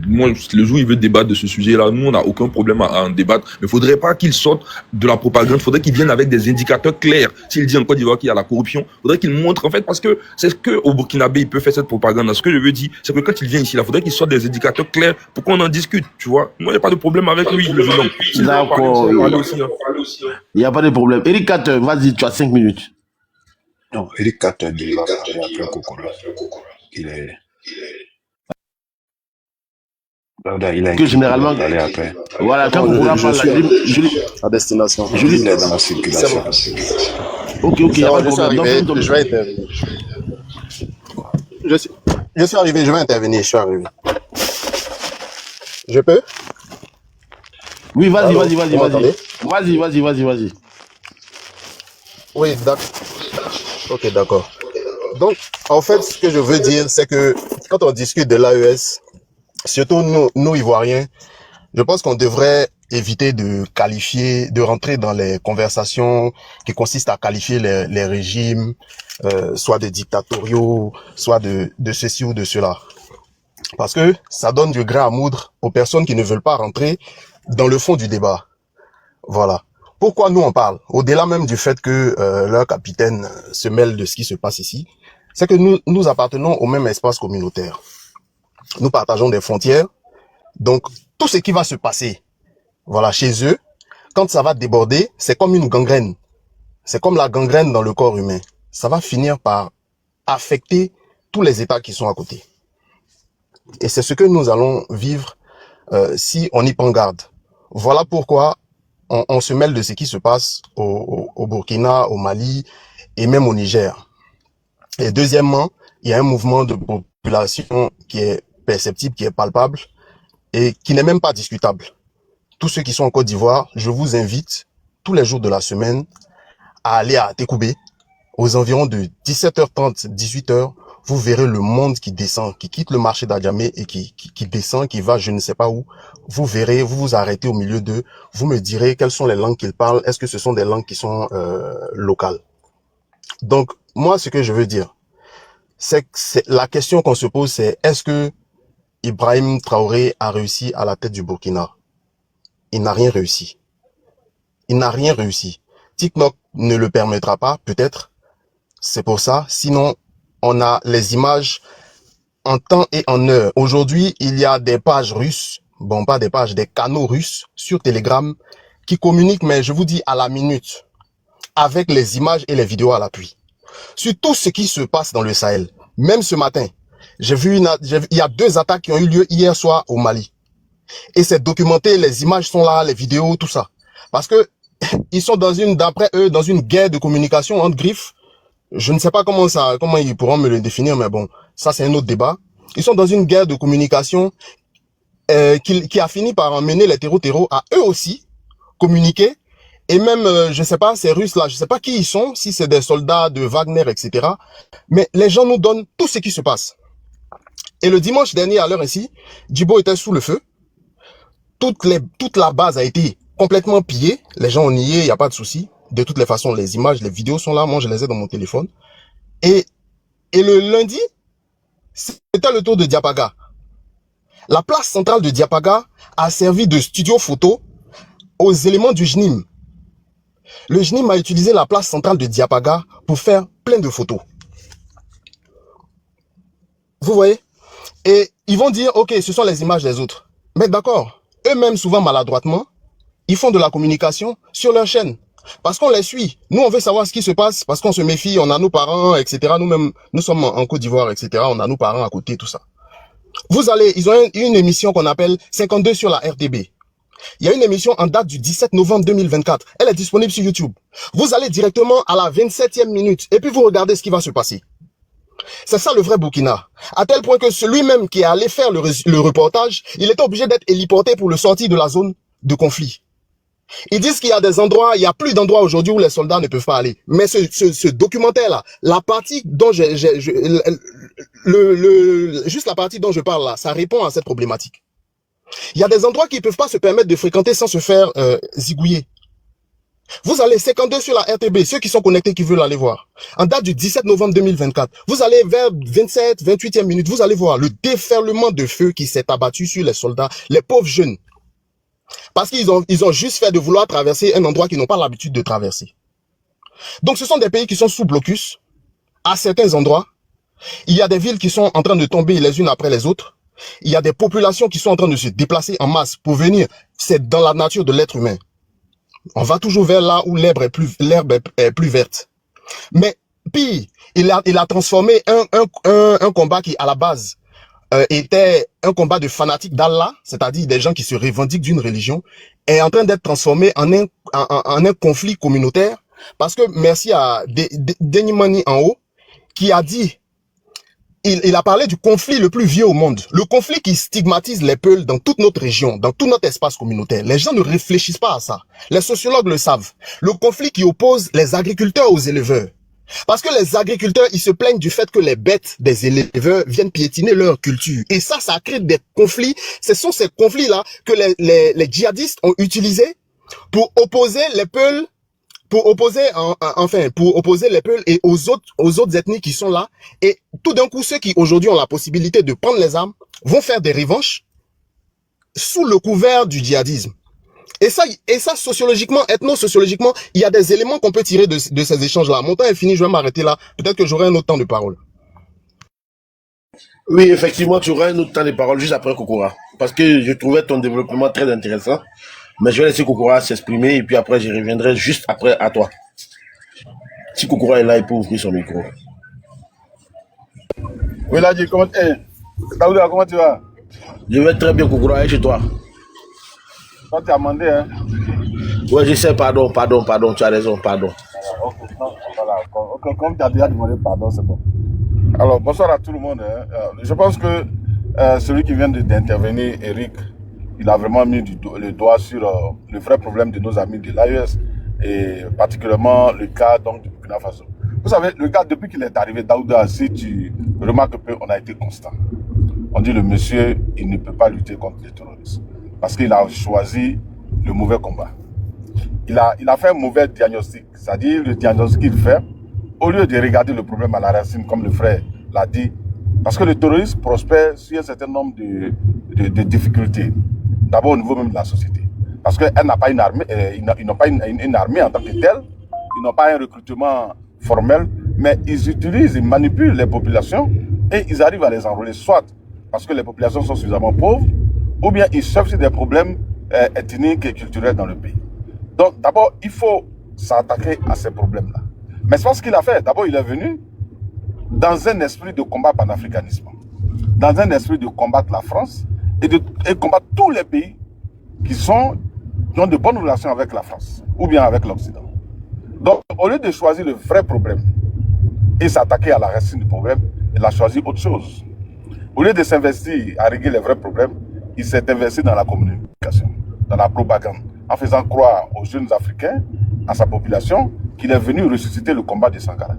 S6: moi, le jour où il veut débattre de ce sujet-là, nous, on n'a aucun problème à en débattre. Mais il faudrait pas qu'il sorte de la propagande. Il faudrait qu'il vienne avec des indicateurs clairs. S'il dit en Côte d'Ivoire qu'il y a la corruption, il faudrait qu'il montre, en fait, parce que c'est que au Burkinabé, il peut faire cette propagande. Ce que je veux dire, c'est que quand il vient ici, il faudrait qu'il sorte des indicateurs clairs pour qu'on en discute, tu vois. Moi, il n'y a pas de problème avec lui, le jeune homme.
S2: D'accord. Il n'y a pas de problème. Eric Carter, vas-y, tu as 5 minutes.
S4: Non, Eric Carter dit là, après Kokora. Il est. Il a
S2: que généralement.
S4: après.
S2: Voilà, quand Kokora parle,
S8: à destination.
S4: Il est dans la circulation.
S2: Ok, il y a pas de problème.
S8: Donc, je vais intervenir. Je suis arrivé, je vais intervenir, je suis arrivé. Je peux?
S2: Oui, vas-y. Vas-y.
S8: Oui, d'accord. Ok, d'accord. Donc, en fait, ce que je veux dire, c'est que quand on discute de l'AES, surtout nous Ivoiriens, je pense qu'on devrait éviter de rentrer dans les conversations qui consistent à qualifier les régimes, soit de dictatoriaux, soit de ceci ou de cela. Parce que ça donne du grain à moudre aux personnes qui ne veulent pas rentrer dans le fond du débat. Voilà. Pourquoi nous on parle? Au-delà même du fait que leur capitaine se mêle de ce qui se passe ici, c'est que nous appartenons au même espace communautaire. Nous partageons des frontières. Donc, tout ce qui va se passer, voilà, chez eux, quand ça va déborder, c'est comme une gangrène. C'est comme la gangrène dans le corps humain. Ça va finir par affecter tous les États qui sont à côté. Et c'est ce que nous allons vivre si on y prend garde. Voilà pourquoi on se mêle de ce qui se passe au Burkina, au Mali et même au Niger. Et deuxièmement, il y a un mouvement de population qui est perceptible, qui est palpable et qui n'est même pas discutable. Tous ceux qui sont en Côte d'Ivoire, je vous invite tous les jours de la semaine à aller à Tékoubé aux environs de 17h30, 18h. Vous verrez le monde qui descend, qui quitte le marché d'Adjamé et qui descend, qui va je ne sais pas où. Vous verrez, vous vous arrêtez au milieu d'eux. Vous me direz quelles sont les langues qu'ils parlent. Est-ce que ce sont des langues qui sont locales? Donc, moi, ce que je veux dire, c'est la question qu'on se pose, c'est est-ce que Ibrahim Traoré a réussi à la tête du Burkina? Il n'a rien réussi. Il n'a rien réussi. TikTok ne le permettra pas, peut-être. C'est pour ça. Sinon, on a les images en temps et en heure. Aujourd'hui, il y a des pages russes, bon, pas des pages, des canaux russes sur Telegram qui communiquent, mais je vous dis à la minute, avec les images et les vidéos à l'appui, sur tout ce qui se passe dans le Sahel. Même ce matin, il y a 2 attaques qui ont eu lieu hier soir au Mali. Et c'est documenté, les images sont là, les vidéos, tout ça. Parce que ils sont d'après eux, dans une guerre de communication entre griffes. Je ne sais pas comment ils pourront me le définir, mais bon, ça c'est un autre débat. Ils sont dans une guerre de communication qui a fini par emmener les terreaux à eux aussi communiquer. Et même, je sais pas, ces Russes là, je sais pas qui ils sont, si c'est des soldats de Wagner, etc. Mais les gens nous donnent tout ce qui se passe. Et le dimanche dernier, à l'heure ici, Djibo était sous le feu. Toute la base a été complètement pillée. Les gens ont nié, il n'y a pas de souci. De toutes les façons, les images, les vidéos sont là. Moi, je les ai dans mon téléphone. Et le lundi, c'était le tour de Diapaga. La place centrale de Diapaga a servi de studio photo aux éléments du JNIM. Le JNIM a utilisé la place centrale de Diapaga pour faire plein de photos. Vous voyez? Et ils vont dire, ok, ce sont les images des autres. Mais d'accord, eux-mêmes, souvent maladroitement, ils font de la communication sur leur chaîne. Parce qu'on les suit. Nous, on veut savoir ce qui se passe, parce qu'on se méfie, on a nos parents, etc. Nous-mêmes, nous sommes en Côte d'Ivoire, etc. On a nos parents à côté, tout ça. Ils ont une émission qu'on appelle 52 sur la RTB. Il y a une émission en date du 17 novembre 2024. Elle est disponible sur YouTube. Vous allez directement à la 27e minute et puis vous regardez ce qui va se passer. C'est ça le vrai Burkina. À tel point que celui-même qui est allé faire le reportage, il était obligé d'être héliporté pour le sortir de la zone de conflit. Ils disent qu'il y a des endroits, il y a plus d'endroits aujourd'hui où les soldats ne peuvent pas aller. Mais ce documentaire-là, la partie dont juste la partie dont je parle là, ça répond à cette problématique. Il y a des endroits qui ne peuvent pas se permettre de fréquenter sans se faire zigouiller. Vous allez 52 sur la RTB, ceux qui sont connectés, qui veulent aller voir. En date du 17 novembre 2024, vous allez vers 27, 28e minute, vous allez voir le déferlement de feu qui s'est abattu sur les soldats, les pauvres jeunes. Parce qu'ils ont juste fait de vouloir traverser un endroit qu'ils n'ont pas l'habitude de traverser. Donc ce sont des pays qui sont sous blocus, à certains endroits. Il y a des villes qui sont en train de tomber les unes après les autres. Il y a des populations qui sont en train de se déplacer en masse pour venir. C'est dans la nature de l'être humain. On va toujours vers là où l'herbe est plus verte. Mais pire, il a transformé un combat qui, à la base, était un combat de fanatiques d'Allah, c'est-à-dire des gens qui se revendiquent d'une religion, est en train d'être transformé en un conflit communautaire. Parce que merci à Denimani en haut, qui a dit, il a parlé du conflit le plus vieux au monde. Le conflit qui stigmatise les Peuls dans toute notre région, dans tout notre espace communautaire. Les gens ne réfléchissent pas à ça. Les sociologues le savent. Le conflit qui oppose les agriculteurs aux éleveurs. Parce que les agriculteurs, ils se plaignent du fait que les bêtes des éleveurs viennent piétiner leur culture. Et ça crée des conflits. Ce sont ces conflits-là que les djihadistes ont utilisés pour opposer les Peuls, pour opposer les Peuls et aux autres ethnies qui sont là. Et tout d'un coup, ceux qui aujourd'hui ont la possibilité de prendre les armes vont faire des revanches sous le couvert du djihadisme. Et ça, sociologiquement, ethno-sociologiquement, il y a des éléments qu'on peut tirer de ces échanges-là. Mon temps est fini, je vais m'arrêter là. Peut-être que j'aurai un autre temps de parole.
S2: Oui, effectivement, tu auras un autre temps de parole juste après Kokora. Parce que je trouvais ton développement très intéressant. Mais je vais laisser Kokora s'exprimer et puis après, je reviendrai juste après à toi. Si Kokora est là, il peut ouvrir son micro.
S9: Oui, là, Daouda, comment tu vas?
S2: Je vais très bien, Kokora, et chez toi?
S9: Toi, tu as demandé, hein?
S2: Ouais, je sais, pardon, tu as raison, pardon.
S9: Voilà, comme tu as déjà demandé pardon, c'est bon. Alors, bonsoir à tout le monde. Hein. Je pense que celui qui vient d'intervenir, Eric, il a vraiment mis le doigt sur le vrai problème de nos amis de l'AES et particulièrement le cas donc, du Burkina Faso. Vous savez, le cas, depuis qu'il est arrivé, Daouda, si tu remarques qu'on a été constant. On dit le monsieur, il ne peut pas lutter contre les terroristes parce qu'il a choisi le mauvais combat. Il a fait un mauvais diagnostic, c'est-à-dire le diagnostic qu'il fait, au lieu de regarder le problème à la racine, comme le frère l'a dit, parce que le terrorisme prospère sur un certain nombre de difficultés. D'abord au niveau même de la société. Parce qu'elle n'a pas une armée, ils n'ont pas une armée en tant que telle, ils n'ont pas un recrutement formel, mais ils utilisent, ils manipulent les populations et ils arrivent à les enrôler, soit parce que les populations sont suffisamment pauvres, ou bien ils surfent sur des problèmes ethniques et culturels dans le pays. Donc d'abord, il faut s'attaquer à ces problèmes-là. Mais c'est pas ce qu'il a fait. D'abord, il est venu dans un esprit de combat panafricanisme. dans un esprit de combattre la France et combattre tous les pays qui ont de bonnes relations avec la France ou bien avec l'Occident. Donc, au lieu de choisir le vrai problème et s'attaquer à la racine du problème, il a choisi autre chose. Au lieu de s'investir à régler les vrais problèmes, il s'est investi dans la communication, dans la propagande, en faisant croire aux jeunes Africains, à sa population, qu'il est venu ressusciter le combat de Sankara.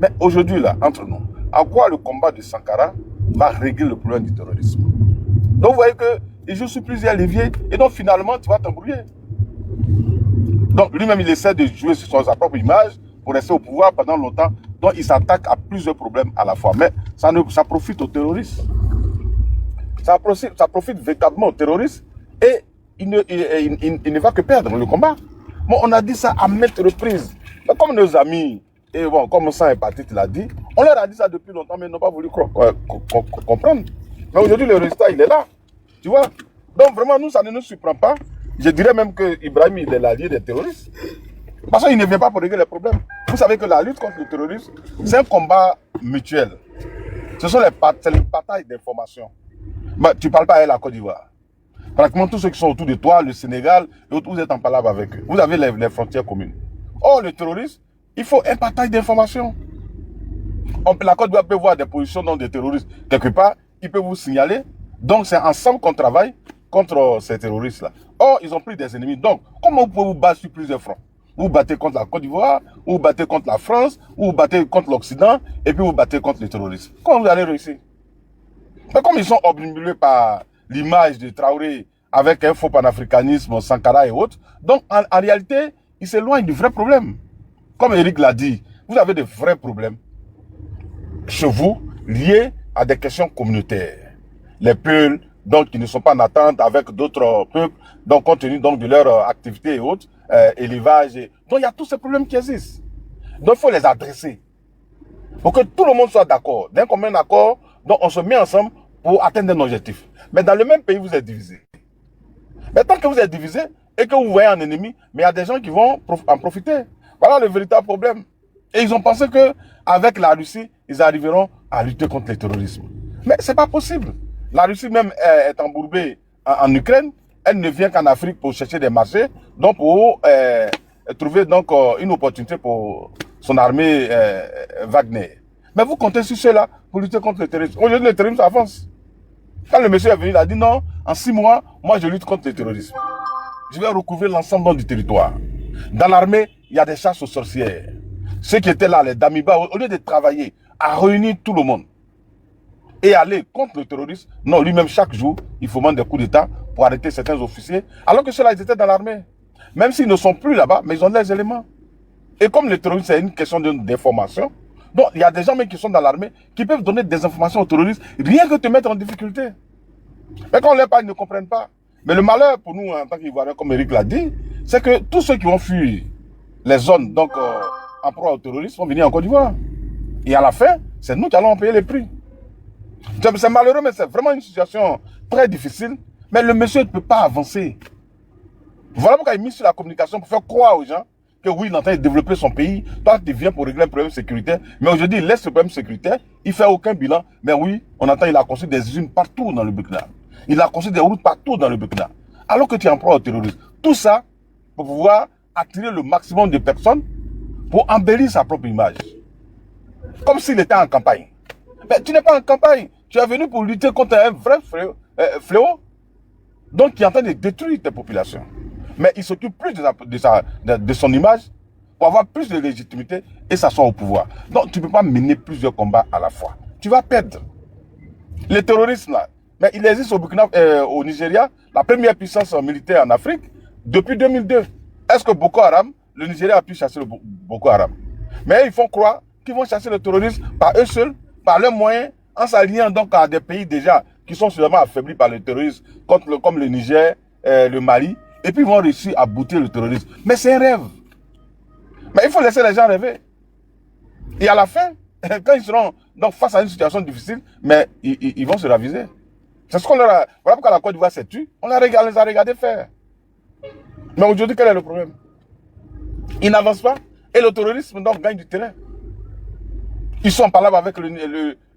S9: Mais aujourd'hui, là, entre nous, à quoi le combat de Sankara va régler le problème du terrorisme? Donc, vous voyez qu'il joue sur plusieurs leviers et donc finalement, tu vas t'embrouiller. Donc, lui-même, il essaie de jouer sur sa propre image pour rester au pouvoir pendant longtemps. Donc, il s'attaque à plusieurs problèmes à la fois. Mais ça profite aux terroristes. Ça profite véritablement aux terroristes et il ne va que perdre le combat. Bon, on a dit ça à maintes reprises. Mais comme nos amis, et bon, comme ça, Hépatite l'a dit, on leur a dit ça depuis longtemps, mais ils n'ont pas voulu comprendre. Mais aujourd'hui, le résultat, il est là. Tu vois? Donc, vraiment, nous, ça ne nous surprend pas. Je dirais même que Ibrahim, il est l'allié des terroristes. Parce qu'il ne vient pas pour régler les problèmes. Vous savez que la lutte contre le terrorisme, c'est un combat mutuel. Ce sont les batailles d'information. Bah, tu ne parles pas à la Côte d'Ivoire. Pratiquement tous ceux qui sont autour de toi, le Sénégal, et autres, vous êtes en palabre avec eux. Vous avez les frontières communes. Or, le terroriste, il faut un partage d'informations. La Côte d'Ivoire peut voir des positions dans des terroristes quelque part, ils peuvent vous signaler. Donc, c'est ensemble qu'on travaille contre ces terroristes-là. Or, ils ont pris des ennemis. Donc, comment vous pouvez vous battre sur plusieurs fronts? Vous battez contre la Côte d'Ivoire, ou vous battez contre la France, ou vous battez contre l'Occident, et puis vous battez contre les terroristes. Comment vous allez réussir? Mais comme ils sont obnubilés par l'image de Traoré avec un faux panafricanisme, Sankara et autres, donc en réalité, ils s'éloignent du vrai problème. Comme Eric l'a dit, vous avez de vrais problèmes chez vous liés à des questions communautaires. Les peuples, donc, qui ne sont pas en attente avec d'autres peuples, donc, compte tenu donc, de leur activité et autres, élevage. Donc, il y a tous ces problèmes qui existent. Donc, il faut les adresser. Pour que tout le monde soit d'accord. D'un commun accord, donc, on se met ensemble pour atteindre un objectif. Mais dans le même pays, vous êtes divisés. Mais tant que vous êtes divisés et que vous voyez un ennemi, mais il y a des gens qui vont en profiter. Voilà le véritable problème. Et ils ont pensé qu'avec la Russie, ils arriveront à lutter contre le terrorisme. Mais ce n'est pas possible. La Russie même est embourbée en Ukraine. Elle ne vient qu'en Afrique pour chercher des marchés, donc pour trouver donc, une opportunité pour son armée Wagner. Mais vous comptez sur cela pour lutter contre le terrorisme. Aujourd'hui, le terrorisme avance. Quand le monsieur est venu, il a dit non, en 6 mois, moi je lutte contre le terrorisme. Je vais recouvrir l'ensemble du territoire. Dans l'armée, il y a des chasses aux sorcières. Ceux qui étaient là, les Damiba, au lieu de travailler à réunir tout le monde et aller contre le terrorisme, non, lui-même, chaque jour, il fomente des coups d'État pour arrêter certains officiers, alors que ceux-là, ils étaient dans l'armée. Même s'ils ne sont plus là-bas, mais ils ont les éléments. Et comme le terrorisme, c'est une question d'information, donc il y a des gens même qui sont dans l'armée qui peuvent donner des informations aux terroristes, rien que te mettre en difficulté. Mais quand on les parle, ils ne comprennent pas. Mais le malheur pour nous, en tant qu'Ivoiriens, comme Eric l'a dit, c'est que tous ceux qui vont fuir les zones donc, en proie au terrorisme vont venir en Côte d'Ivoire. Et à la fin, c'est nous qui allons payer les prix. C'est malheureux, mais c'est vraiment une situation très difficile. Mais le monsieur ne peut pas avancer. Voilà pourquoi il mise sur la communication pour faire croire aux gens que oui, il est en train de développer son pays. Toi, tu viens pour régler un problème sécuritaire. Mais aujourd'hui, il laisse le problème sécuritaire. Il ne fait aucun bilan. Mais oui, on entend qu'il a construit des usines partout dans le Burkina. Il a construit des routes partout dans le Burkina. Alors que tu es en proie au terrorisme. Tout ça pour pouvoir attirer le maximum de personnes pour embellir sa propre image. Comme s'il était en campagne. Mais tu n'es pas en campagne. Tu es venu pour lutter contre un vrai fléau. Donc, qui est en train de détruire tes populations. Mais il s'occupe plus de son image pour avoir plus de légitimité et s'asseoir au pouvoir. Donc, tu ne peux pas mener plusieurs combats à la fois. Tu vas perdre. Le terrorisme, là, mais il existe au Burkina, au Nigeria, la première puissance militaire en Afrique, depuis 2002. Est-ce que Boko Haram, le Nigeria a pu chasser le Boko Haram? Mais ils font croire qu'ils vont chasser le terrorisme par eux seuls, par leurs moyens, en s'alliant donc à des pays déjà qui sont seulement affaiblis par le terrorisme, comme le Niger, le Mali, et puis ils vont réussir à bouter le terrorisme. Mais c'est un rêve. Mais il faut laisser les gens rêver. Et à la fin, quand ils seront donc face à une situation difficile, mais ils vont se raviser. C'est ce qu'on leur a... Voilà pourquoi la Côte d'Ivoire s'est tue. On les a regardé faire. Mais aujourd'hui, quel est le problème? Ils n'avancent pas. Et le terrorisme donc gagne du terrain. Ils sont en palabre avec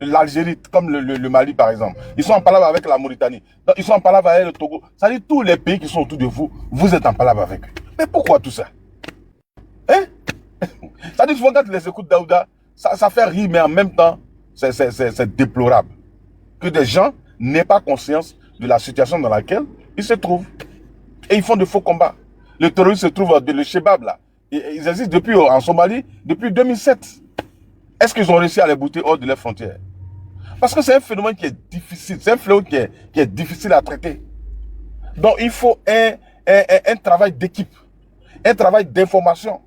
S9: l'Algérie, comme le Mali par exemple. Ils sont en palabre avec la Mauritanie. Donc, ils sont en palabre avec le Togo. Ça veut dire tous les pays qui sont autour de vous, vous êtes en palabre avec eux. Mais pourquoi tout ça? Hein? Ça dit souvent quand tu les écoutes, Daouda, ça fait rire, mais en même temps, c'est déplorable. Que des gens n'aient pas conscience de la situation dans laquelle ils se trouvent. Et ils font de faux combats. Le terroriste se trouve le Chebab là. Ils existent depuis en Somalie, depuis 2007. Est-ce qu'ils ont réussi à les bouter hors de leurs frontières? Parce que c'est un phénomène qui est difficile, c'est un fléau qui est difficile à traiter. Donc il faut un travail d'équipe, un travail d'information.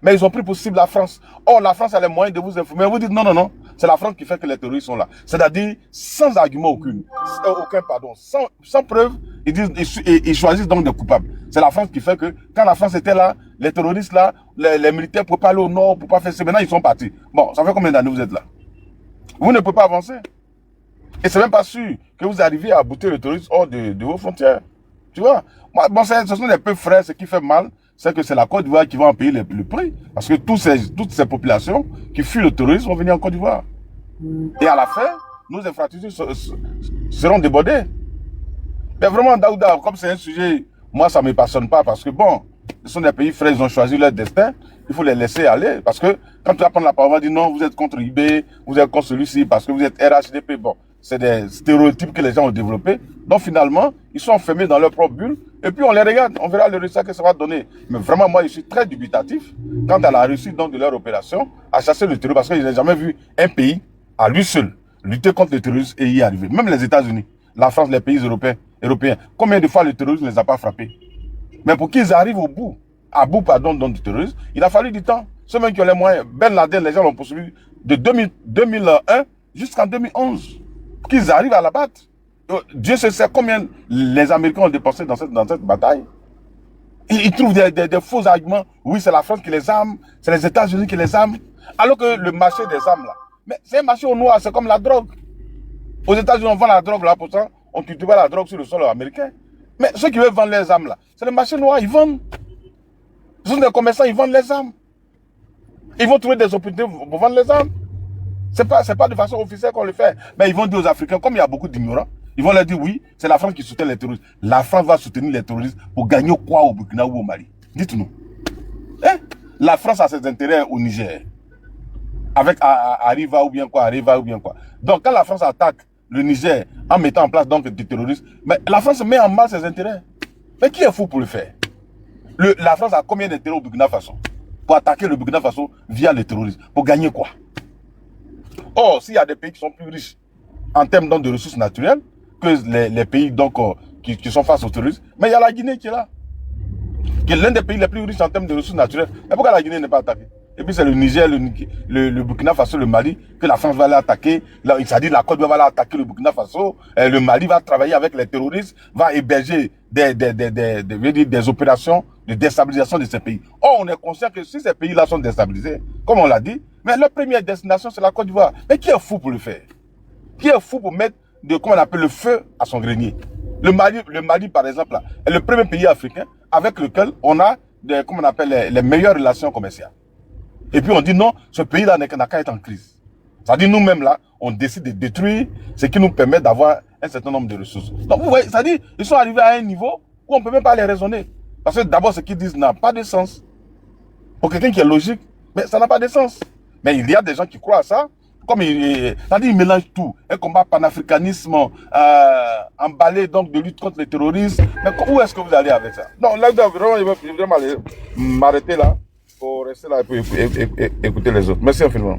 S9: Mais ils ont pris pour cible la France. Or, la France a les moyens de vous informer. Vous dites non, non, non. C'est la France qui fait que les terroristes sont là. C'est-à-dire, sans argument aucun, sans preuve, ils choisissent donc des coupables. C'est la France qui fait que, quand la France était là, les terroristes là, les militaires ne pouvaient pas aller au nord, ne pouvaient pas faire ça. Maintenant, ils sont partis. Bon, ça fait combien d'années vous êtes là? Vous ne pouvez pas avancer. Et c'est même pas sûr que vous arriviez à bouter le terrorisme hors de vos frontières. Tu vois? Bon, ce sont des peuples frères, ce qui fait mal, c'est que c'est la Côte d'Ivoire qui va en payer le prix. Parce que toutes ces populations qui fuient le terrorisme vont venir en Côte d'Ivoire. Et à la fin, nos infrastructures seront débordées. Mais vraiment, Daouda, comme c'est un sujet, moi, ça ne me passionne pas parce que bon, ce sont des pays frères, ils ont choisi leur destin. Il faut les laisser aller. Parce que quand tu vas prendre la parole, on va dire non, vous êtes contre IB, vous êtes contre celui-ci parce que vous êtes RHDP. Bon, c'est des stéréotypes que les gens ont développés. Donc finalement, ils sont enfermés dans leur propre bulle. Et puis on les regarde, on verra le résultat que ça va donner. Mais vraiment, moi, je suis très dubitatif quant à la réussite donc, de leur opération à chasser le terrorisme. Parce que je n'ai jamais vu un pays, à lui seul, lutter contre le terrorisme et y arriver. Même les États-Unis, la France, les pays européens. Combien de fois le terrorisme ne les a pas frappés? Mais pour qu'ils arrivent à bout du terrorisme, il a fallu du temps. Ceux mêmes qui ont les moyens, Ben Laden, les gens l'ont poursuivi de 2001 jusqu'en 2011. Pour qu'ils arrivent à la battre. Dieu sait combien les Américains ont dépensé dans cette bataille. Ils trouvent des faux arguments. Oui, c'est la France qui les arme, c'est les États-Unis qui les arment. Alors que le marché des armes, là, mais c'est un marché au noir, c'est comme la drogue. Aux États-Unis, on vend la drogue là, pourtant, on ne cultive pas la drogue sur le sol américain. Mais ceux qui veulent vendre les armes là, c'est le marché noir, ils vendent. Ce sont des commerçants, ils vendent les armes. Ils vont trouver des opportunités pour vendre les armes. C'est pas de façon officielle qu'on le fait. Mais ils vont dire aux Africains, comme il y a beaucoup d'ignorants, ils vont leur dire oui, c'est la France qui soutient les terroristes. La France va soutenir les terroristes pour gagner quoi au Burkina ou au Mali? Dites-nous. Hein? La France a ses intérêts au Niger. Avec Arriva ou bien quoi. Donc quand la France attaque le Niger en mettant en place donc des terroristes, mais la France met en mal ses intérêts. Mais qui est fou pour le faire? La France a combien d'intérêts au Burkina Faso? Pour attaquer le Burkina Faso via les terroristes. Pour gagner quoi? Or, s'il y a des pays qui sont plus riches en termes donc, de ressources naturelles que les pays donc, qui sont face aux terroristes, mais il y a la Guinée qui est là. Qui est l'un des pays les plus riches en termes de ressources naturelles. Mais pourquoi la Guinée n'est pas attaquée? Et puis c'est le Niger, le Burkina Faso, le Mali, que la France va aller attaquer. C'est-à-dire la Côte d'Ivoire va aller attaquer le Burkina Faso. Le Mali va travailler avec les terroristes, va héberger des opérations de déstabilisation de ces pays. Or, on est conscient que si ces pays-là sont déstabilisés, comme on l'a dit, mais leur première destination, c'est la Côte d'Ivoire. Mais qui est fou pour le faire? Qui est fou pour mettre, comment on appelle, le feu à son grenier? Le Mali, par exemple, là, est le premier pays africain avec lequel on a, comment on appelle, les meilleures relations commerciales. Et puis on dit non, ce pays-là n'a qu'à être en crise. C'est-à-dire nous-mêmes là, on décide de détruire ce qui nous permet d'avoir un certain nombre de ressources. Donc vous voyez, c'est-à-dire ils sont arrivés à un niveau où on ne peut même pas les raisonner. Parce que d'abord ce qu'ils disent n'a pas de sens. Pour quelqu'un qui est logique, mais ça n'a pas de sens. Mais il y a des gens qui croient à ça. Comme c'est-à-dire ils mélangent tout. Un combat panafricanisme emballé donc de lutte contre le terrorisme. Mais où est-ce que vous allez avec ça? Non, là, vraiment, je vais vraiment m'arrêter là. Pour rester là et puis écouter les autres. Merci infiniment.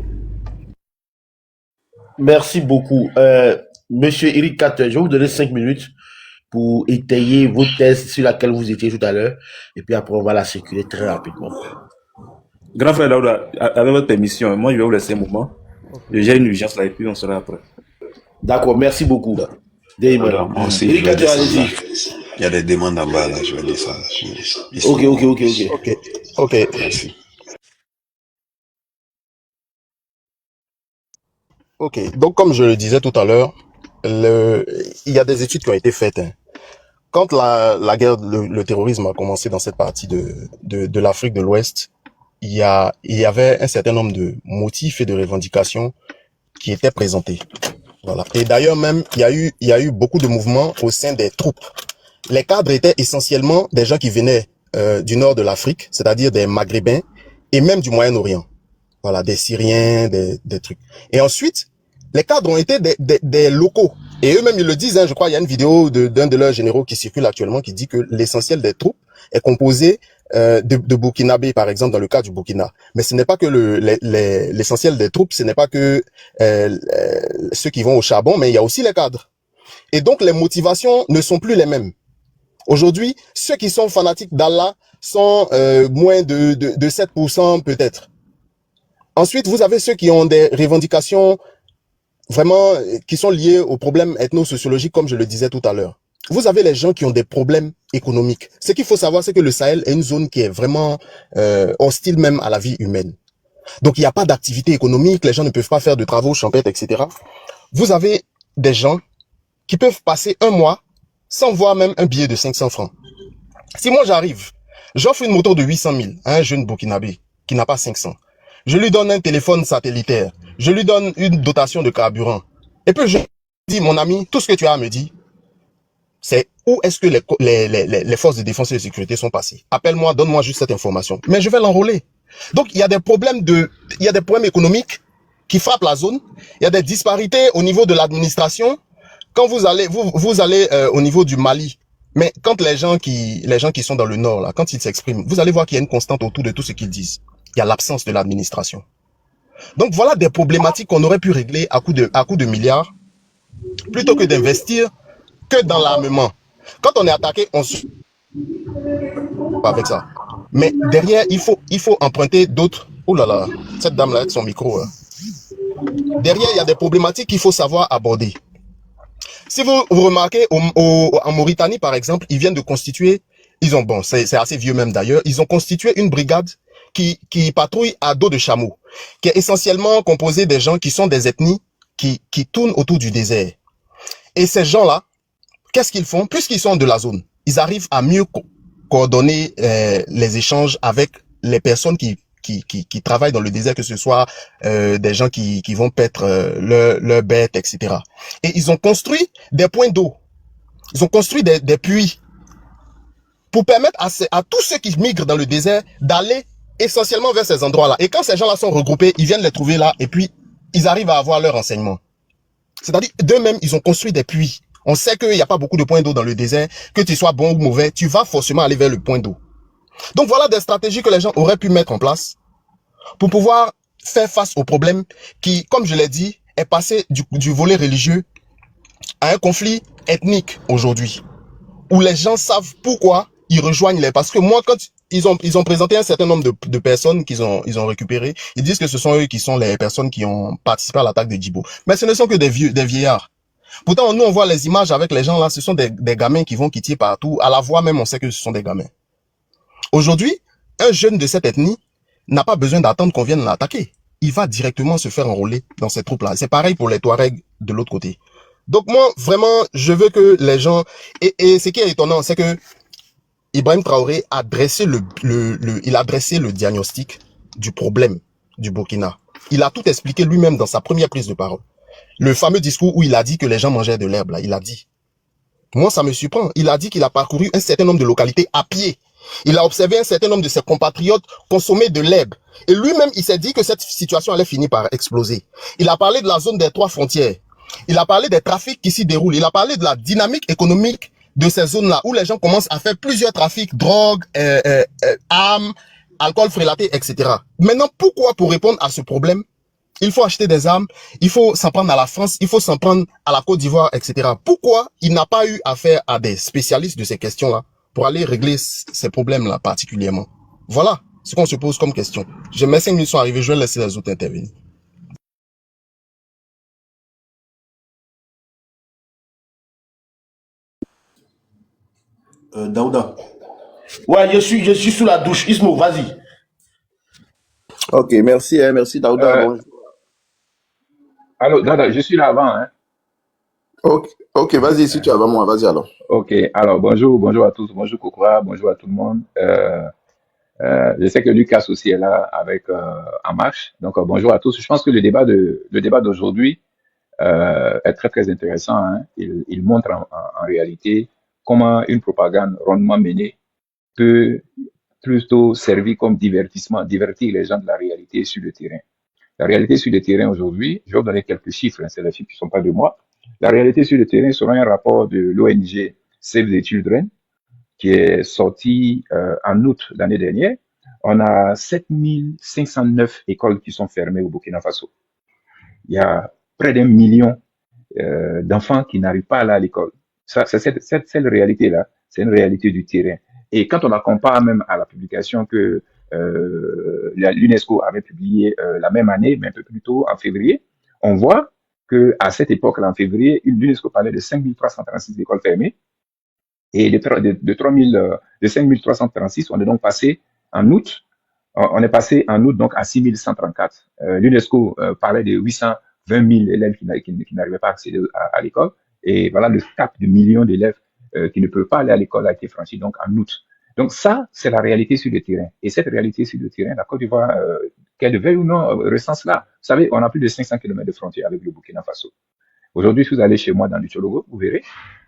S2: Merci beaucoup. Monsieur Eric Carter, je vais vous donner 5 minutes pour étayer vos thèses sur laquelle vous étiez tout à l'heure. Et puis après, on va la circuler très rapidement.
S5: Grand frère Daouda, avec votre permission, moi je vais vous laisser un moment. J'ai une urgence là et puis on sera après.
S2: D'accord, merci beaucoup.
S4: Voilà, moi aussi,
S2: Eric Carter, allez-y.
S4: il y a des demandes en bas là, je vais dire ça. Ici.
S2: Ok.
S4: Merci.
S8: Ok, donc comme je le disais tout à l'heure, il y a des études qui ont été faites. Hein. Quand la guerre, le terrorisme a commencé dans cette partie de l'Afrique de l'Ouest, il y avait un certain nombre de motifs et de revendications qui étaient présentés. Voilà. Et d'ailleurs même, il y a eu beaucoup de mouvements au sein des troupes. Les cadres étaient essentiellement des gens qui venaient du nord de l'Afrique, c'est-à-dire des Maghrébins et même du Moyen-Orient. Voilà, des Syriens, des trucs. Et ensuite, les cadres ont été des locaux. Et eux-mêmes, ils le disent, hein, je crois, il y a une vidéo d'un de leurs généraux qui circule actuellement qui dit que l'essentiel des troupes est composé de Burkinabé, par exemple, dans le cas du Burkina. Mais ce n'est pas que l'essentiel des troupes, ce n'est pas que ceux qui vont au charbon, mais il y a aussi les cadres. Et donc, les motivations ne sont plus les mêmes. Aujourd'hui, ceux qui sont fanatiques d'Allah sont moins de 7% peut-être. Ensuite, vous avez ceux qui ont des revendications vraiment qui sont liées aux problèmes ethno-sociologiques, comme je le disais tout à l'heure. Vous avez les gens qui ont des problèmes économiques. Ce qu'il faut savoir, c'est que le Sahel est une zone qui est vraiment hostile même à la vie humaine. Donc, il n'y a pas d'activité économique, les gens ne peuvent pas faire de travaux champêtres, etc. Vous avez des gens qui peuvent passer un mois sans voir même un billet de 500 francs. Si moi j'arrive, j'offre une moto de 800 000 à un jeune burkinabé qui n'a pas 500. Je lui donne un téléphone satellitaire. Je lui donne une dotation de carburant. Et puis je dis, mon ami, tout ce que tu as à me dire, c'est où est-ce que les forces de défense et de sécurité sont passées. Appelle-moi, donne-moi juste cette information. Mais je vais l'enrôler. Donc il y a des problèmes économiques qui frappent la zone. Il y a des disparités au niveau de l'administration. Quand vous allez au niveau du Mali, mais quand les gens qui sont dans le nord là, quand ils s'expriment, vous allez voir qu'il y a une constante autour de tout ce qu'ils disent. Il y a l'absence de l'administration. Donc voilà des problématiques qu'on aurait pu régler à coup de milliards, plutôt que d'investir que dans l'armement. Quand on est attaqué, on se avec ça. Mais derrière, il faut emprunter d'autres. Oh là là, cette dame là avec son micro. Là. Derrière, il y a des problématiques qu'il faut savoir aborder. Si vous remarquez, en Mauritanie, par exemple, ils viennent de constituer, c'est assez vieux même d'ailleurs, ils ont constitué une brigade qui patrouille à dos de chameau, qui est essentiellement composée des gens qui sont des ethnies qui tournent autour du désert. Et ces gens-là, qu'est-ce qu'ils font? Puisqu'ils sont de la zone, ils arrivent à mieux coordonner les échanges avec les personnes qui travaillent dans le désert, que ce soit des gens qui vont paître leurs bêtes, etc. Et ils ont construit des points d'eau. Ils ont construit des puits pour permettre à tous ceux qui migrent dans le désert d'aller essentiellement vers ces endroits-là. Et quand ces gens-là sont regroupés, ils viennent les trouver là et puis ils arrivent à avoir leur enseignement. C'est-à-dire, d'eux-mêmes, ils ont construit des puits. On sait qu'il n'y a pas beaucoup de points d'eau dans le désert. Que tu sois bon ou mauvais, tu vas forcément aller vers le point d'eau. Donc voilà des stratégies que les gens auraient pu mettre en place pour pouvoir faire face au problème qui, comme je l'ai dit, est passé du volet religieux à un conflit ethnique aujourd'hui, où les gens savent pourquoi ils rejoignent parce que moi, quand ils ont présenté un certain nombre de personnes qu'ils ont récupérées, ils disent que ce sont eux qui sont les personnes qui ont participé à l'attaque de Djibo. Mais ce ne sont que des vieillards. Pourtant, nous, on voit les images avec les gens là, ce sont des gamins qui vont quitter partout. À la voix même, on sait que ce sont des gamins. Aujourd'hui, un jeune de cette ethnie n'a pas besoin d'attendre qu'on vienne l'attaquer. Il va directement se faire enrôler dans ces troupes-là. C'est pareil pour les Touaregs de l'autre côté. Donc moi, vraiment, je veux que les gens... Et ce qui est étonnant, c'est que Ibrahim Traoré a dressé il a dressé le diagnostic du problème du Burkina. Il a tout expliqué lui-même dans sa première prise de parole. Le fameux discours où il a dit que les gens mangeaient de l'herbe, là, il a dit. Moi, ça me surprend. Il a dit qu'il a parcouru un certain nombre de localités à pied. Il a observé un certain nombre de ses compatriotes consommer de l'herbe. Et lui-même, il s'est dit que cette situation allait finir par exploser. Il a parlé de la zone des 3 frontières. Il a parlé des trafics qui s'y déroulent. Il a parlé de la dynamique économique de ces zones-là, où les gens commencent à faire plusieurs trafics, drogue, armes, alcool frélaté, etc. Maintenant, pourquoi, pour répondre à ce problème, il faut acheter des armes, il faut s'en prendre à la France, il faut s'en prendre à la Côte d'Ivoire, etc. Pourquoi il n'a pas eu affaire à des spécialistes de ces questions-là pour aller régler ces problèmes-là particulièrement? Voilà ce qu'on se pose comme question. Mes 5 minutes sont arrivées, je vais laisser les autres intervenir.
S7: Daouda.
S2: Ouais, je suis sous la douche. Ismo, vas-y.
S8: Ok, merci Daouda. Bon.
S10: Allô, Dada, je suis là avant, hein.
S8: Ok, vas-y, si tu es avant moi, vas-y alors.
S10: Ok, alors bonjour à tous, bonjour Kokora, bonjour à tout le monde. Je sais que Lucas aussi est là avec En Marche. Donc bonjour à tous. Je pense que le débat d'aujourd'hui est très très intéressant. Hein. Il montre en réalité comment une propagande rondement menée peut plutôt servir comme divertissement, divertir les gens de la réalité sur le terrain. La réalité sur le terrain aujourd'hui, je vais vous donner quelques chiffres, hein, c'est les chiffres qui ne sont pas de moi. La réalité sur le terrain selon un rapport de l'ONG Save the Children qui est sorti en août l'année dernière. On a 7509 écoles qui sont fermées au Burkina Faso. Il y a près d'1 million d'enfants qui n'arrivent pas à aller à l'école. Cette réalité-là, c'est une réalité du terrain. Et quand on la compare même à la publication que l'UNESCO avait publiée la même année, mais un peu plus tôt, en février, on voit que à cette époque-là, en février, l'UNESCO parlait de 5336 écoles fermées. Et de 5336, on est donc passé en août. On est passé en août donc à 6134. L'UNESCO parlait de 820 000 élèves qui n'arrivaient pas à accéder à l'école. Et voilà, le cap de millions d'élèves qui ne peuvent pas aller à l'école a été franchi donc en août. Donc ça, c'est la réalité sur le terrain. Et cette réalité sur le terrain, la Côte d'Ivoire, qu'elle veuille ou non, recense là. Vous savez, on a plus de 500 km de frontière avec le Burkina Faso. Aujourd'hui, si vous allez chez moi dans le Tchologo, vous verrez,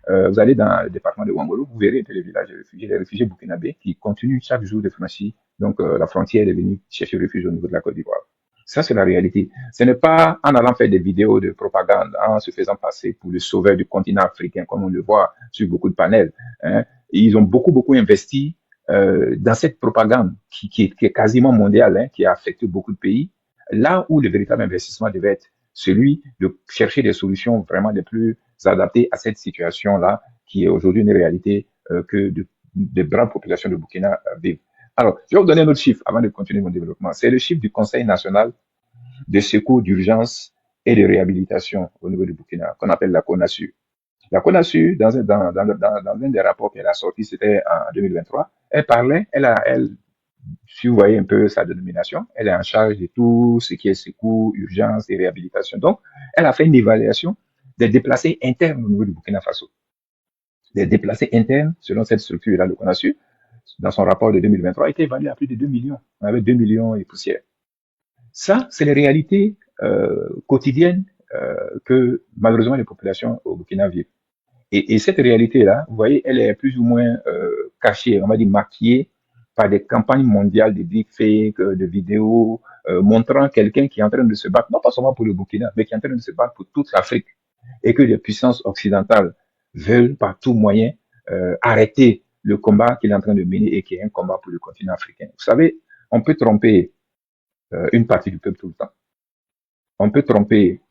S10: vous allez dans le département de Wangolo, vous verrez les villages de réfugiés, les réfugiés burkinabés qui continuent chaque jour de franchir. Donc, la frontière est venue chercher refuge au niveau de la Côte d'Ivoire. Ça, c'est la réalité. Ce n'est pas en allant faire des vidéos de propagande, en se faisant passer pour le sauveur du continent africain, comme on le voit sur beaucoup de panels. Hein. Ils ont beaucoup investi dans cette propagande qui est quasiment mondiale, hein, qui a affecté beaucoup de pays, là où le véritable investissement devait être celui de chercher des solutions vraiment les plus adaptées à cette situation-là, qui est aujourd'hui une réalité que de grandes populations de Burkina vivent. Alors, je vais vous donner un autre chiffre avant de continuer mon développement. C'est le chiffre du Conseil national de secours d'urgence et de réhabilitation au niveau du Burkina, qu'on appelle la CONASU. La CONASU, dans un des rapports qu'elle a sorti, c'était en 2023, si vous voyez un peu sa dénomination, elle est en charge de tout ce qui est secours, urgence et réhabilitation. Donc, elle a fait une évaluation des déplacés internes au niveau du Burkina Faso. Les déplacés internes, selon cette structure-là, le CONASU, dans son rapport de 2023, étaient évalués à plus de 2 millions. On avait 2 millions et poussière. Ça, c'est les réalités quotidiennes que, malheureusement, les populations au Burkina vivent. Et cette réalité-là, vous voyez, elle est plus ou moins cachée, on va dire maquillée, par des campagnes mondiales de deepfake, de vidéos, montrant quelqu'un qui est en train de se battre, non pas seulement pour le Burkina, mais qui est en train de se battre pour toute l'Afrique, et que les puissances occidentales veulent par tout moyen arrêter le combat qu'il est en train de mener et qui est un combat pour le continent africain. Vous savez, on peut tromper une partie du peuple tout le temps. On peut tromper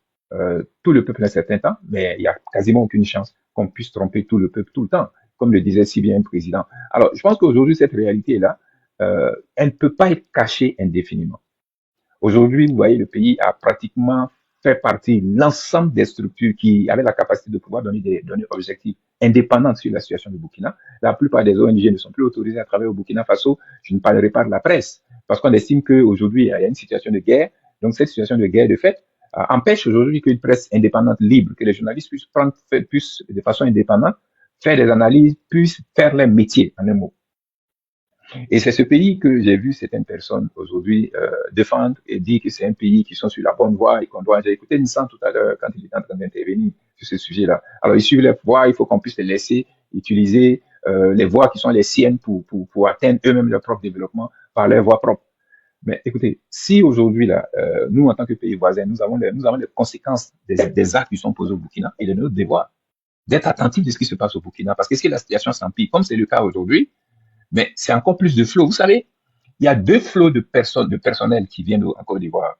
S10: tout le peuple à un certain temps, mais il n'y a quasiment aucune chance qu'on puisse tromper tout le peuple tout le temps, comme le disait si bien un président. Alors, je pense qu'aujourd'hui, cette réalité-là, elle ne peut pas être cachée indéfiniment. Aujourd'hui, vous voyez, le pays a pratiquement fait partie de l'ensemble des structures qui avaient la capacité de pouvoir donner des données objectives indépendantes sur la situation du Burkina. La plupart des ONG ne sont plus autorisées à travailler au Burkina Faso. Je ne parlerai pas de la presse, parce qu'on estime qu'aujourd'hui, il y a une situation de guerre. Donc, cette situation de guerre, de fait, empêche aujourd'hui qu'une presse indépendante, libre, que les journalistes puissent de façon indépendante, faire des analyses, puissent faire leur métier, en un mot. Et c'est ce pays que j'ai vu certaines personnes aujourd'hui défendre et dire que c'est un pays qui sont sur la bonne voie et qu'on doit. J'ai écouté Nissan tout à l'heure quand il était en train d'intervenir sur ce sujet-là. Alors, ils suivent les voies, il faut qu'on puisse les laisser utiliser les voies qui sont les siennes pour atteindre eux-mêmes leur propre développement par leurs voies propres. Mais écoutez, si aujourd'hui, là, nous, en tant que pays voisin, nous avons les conséquences des actes qui sont posés au Burkina, et de notre devoir d'être attentifs de ce qui se passe au Burkina. Parce que si la situation s'empire, comme c'est le cas aujourd'hui, mais c'est encore plus de flots. Vous savez, il y a 2 flots de personnel qui viennent en Côte d'Ivoire.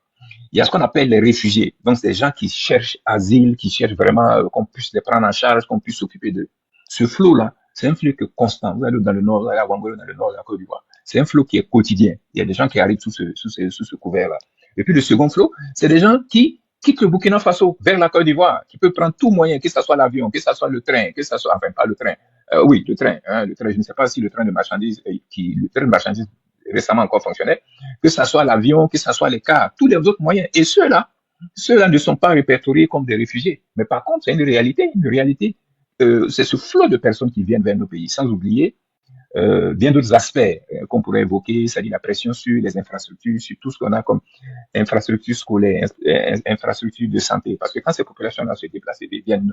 S10: Il y a ce qu'on appelle les réfugiés. Donc, c'est des gens qui cherchent asile, qui cherchent vraiment qu'on puisse les prendre en charge, qu'on puisse s'occuper d'eux. Ce flot-là, c'est un flot qui est constant. Vous allez dans le nord, vous allez à Wangolo, dans le nord de la Côte d'Ivoire. C'est un flot qui est quotidien. Il y a des gens qui arrivent sous ce couvert-là. Et puis, le second flot, c'est des gens qui quittent le Burkina Faso vers la Côte d'Ivoire, qui peuvent prendre tout moyen, que ce soit l'avion, que ce soit le train, que ce soit, enfin, pas le train. Oui, le train, je ne sais pas si le train de marchandises, le train de marchandises récemment encore fonctionnait, que ce soit l'avion, que ce soit les cars, tous les autres moyens. Et ceux-là ne sont pas répertoriés comme des réfugiés. Mais par contre, c'est une réalité, c'est ce flot de personnes qui viennent vers nos pays, sans oublier bien d'autres aspects qu'on pourrait évoquer, c'est-à-dire la pression sur les infrastructures, sur tout ce qu'on a comme infrastructures scolaires, infrastructures de santé. Parce que quand ces populations-là se déplacent et viennent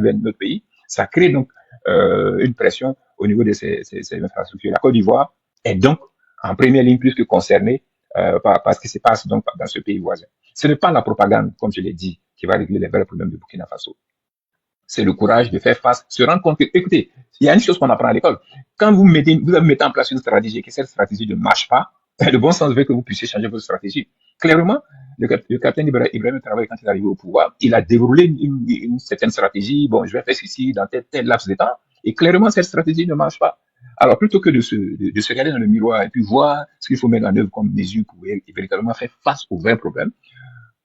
S10: vers notre pays, ça crée donc une pression au niveau de ces infrastructures. La Côte d'Ivoire est donc en première ligne plus que concernée par ce qui se passe donc dans ce pays voisin. Ce n'est pas la propagande, comme je l'ai dit, qui va régler les vrais problèmes du Burkina Faso. C'est le courage de faire face, se rendre compte que, écoutez, il y a une chose qu'on apprend à l'école. Quand vous mettez en place une stratégie et que cette stratégie ne marche pas, le bon sens veut que vous puissiez changer votre stratégie. Clairement, le capitaine Ibrahim Traoré, quand il est arrivé au pouvoir, il a déroulé une certaine stratégie. Bon, je vais faire ceci dans tel laps de temps. Et clairement, cette stratégie ne marche pas. Alors, plutôt que de se regarder dans le miroir et puis voir ce qu'il faut mettre en œuvre comme mesure pour véritablement faire face aux vrais problèmes,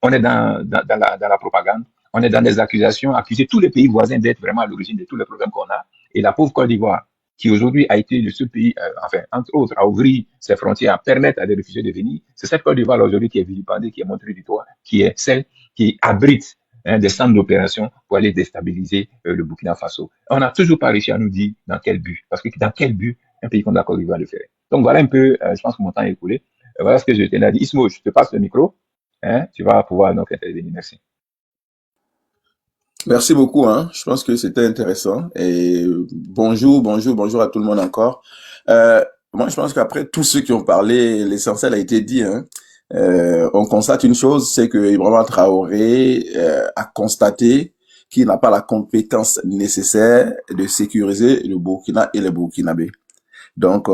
S10: on est dans la propagande. On est dans des accusations, accuser tous les pays voisins d'être vraiment à l'origine de tous les problèmes qu'on a. Et la pauvre Côte d'Ivoire, qui aujourd'hui a été le seul pays, enfin, entre autres, à ouvrir ses frontières, à permettre à des réfugiés de venir, c'est cette Côte d'Ivoire aujourd'hui qui est vilipendée, qui est montrée du doigt, qui est celle qui abrite des centres d'opération pour aller déstabiliser le Burkina Faso. On n'a toujours pas réussi à nous dire dans quel but. Parce que dans quel but un pays comme la Côte d'Ivoire le ferait. Donc voilà un peu, je pense que mon temps est écoulé. Voilà ce que je tenais à dire. Ismo, je te passe le micro. Tu vas pouvoir donc intervenir. Merci.
S11: Merci beaucoup, hein. Je pense que c'était intéressant. Et bonjour à tout le monde encore. Moi, je pense qu'après tous ceux qui ont parlé, l'essentiel a été dit, hein. On constate une chose, c'est que Ibrahima Traoré a constaté qu'il n'a pas la compétence nécessaire de sécuriser le Burkina et les Burkinabés. Donc,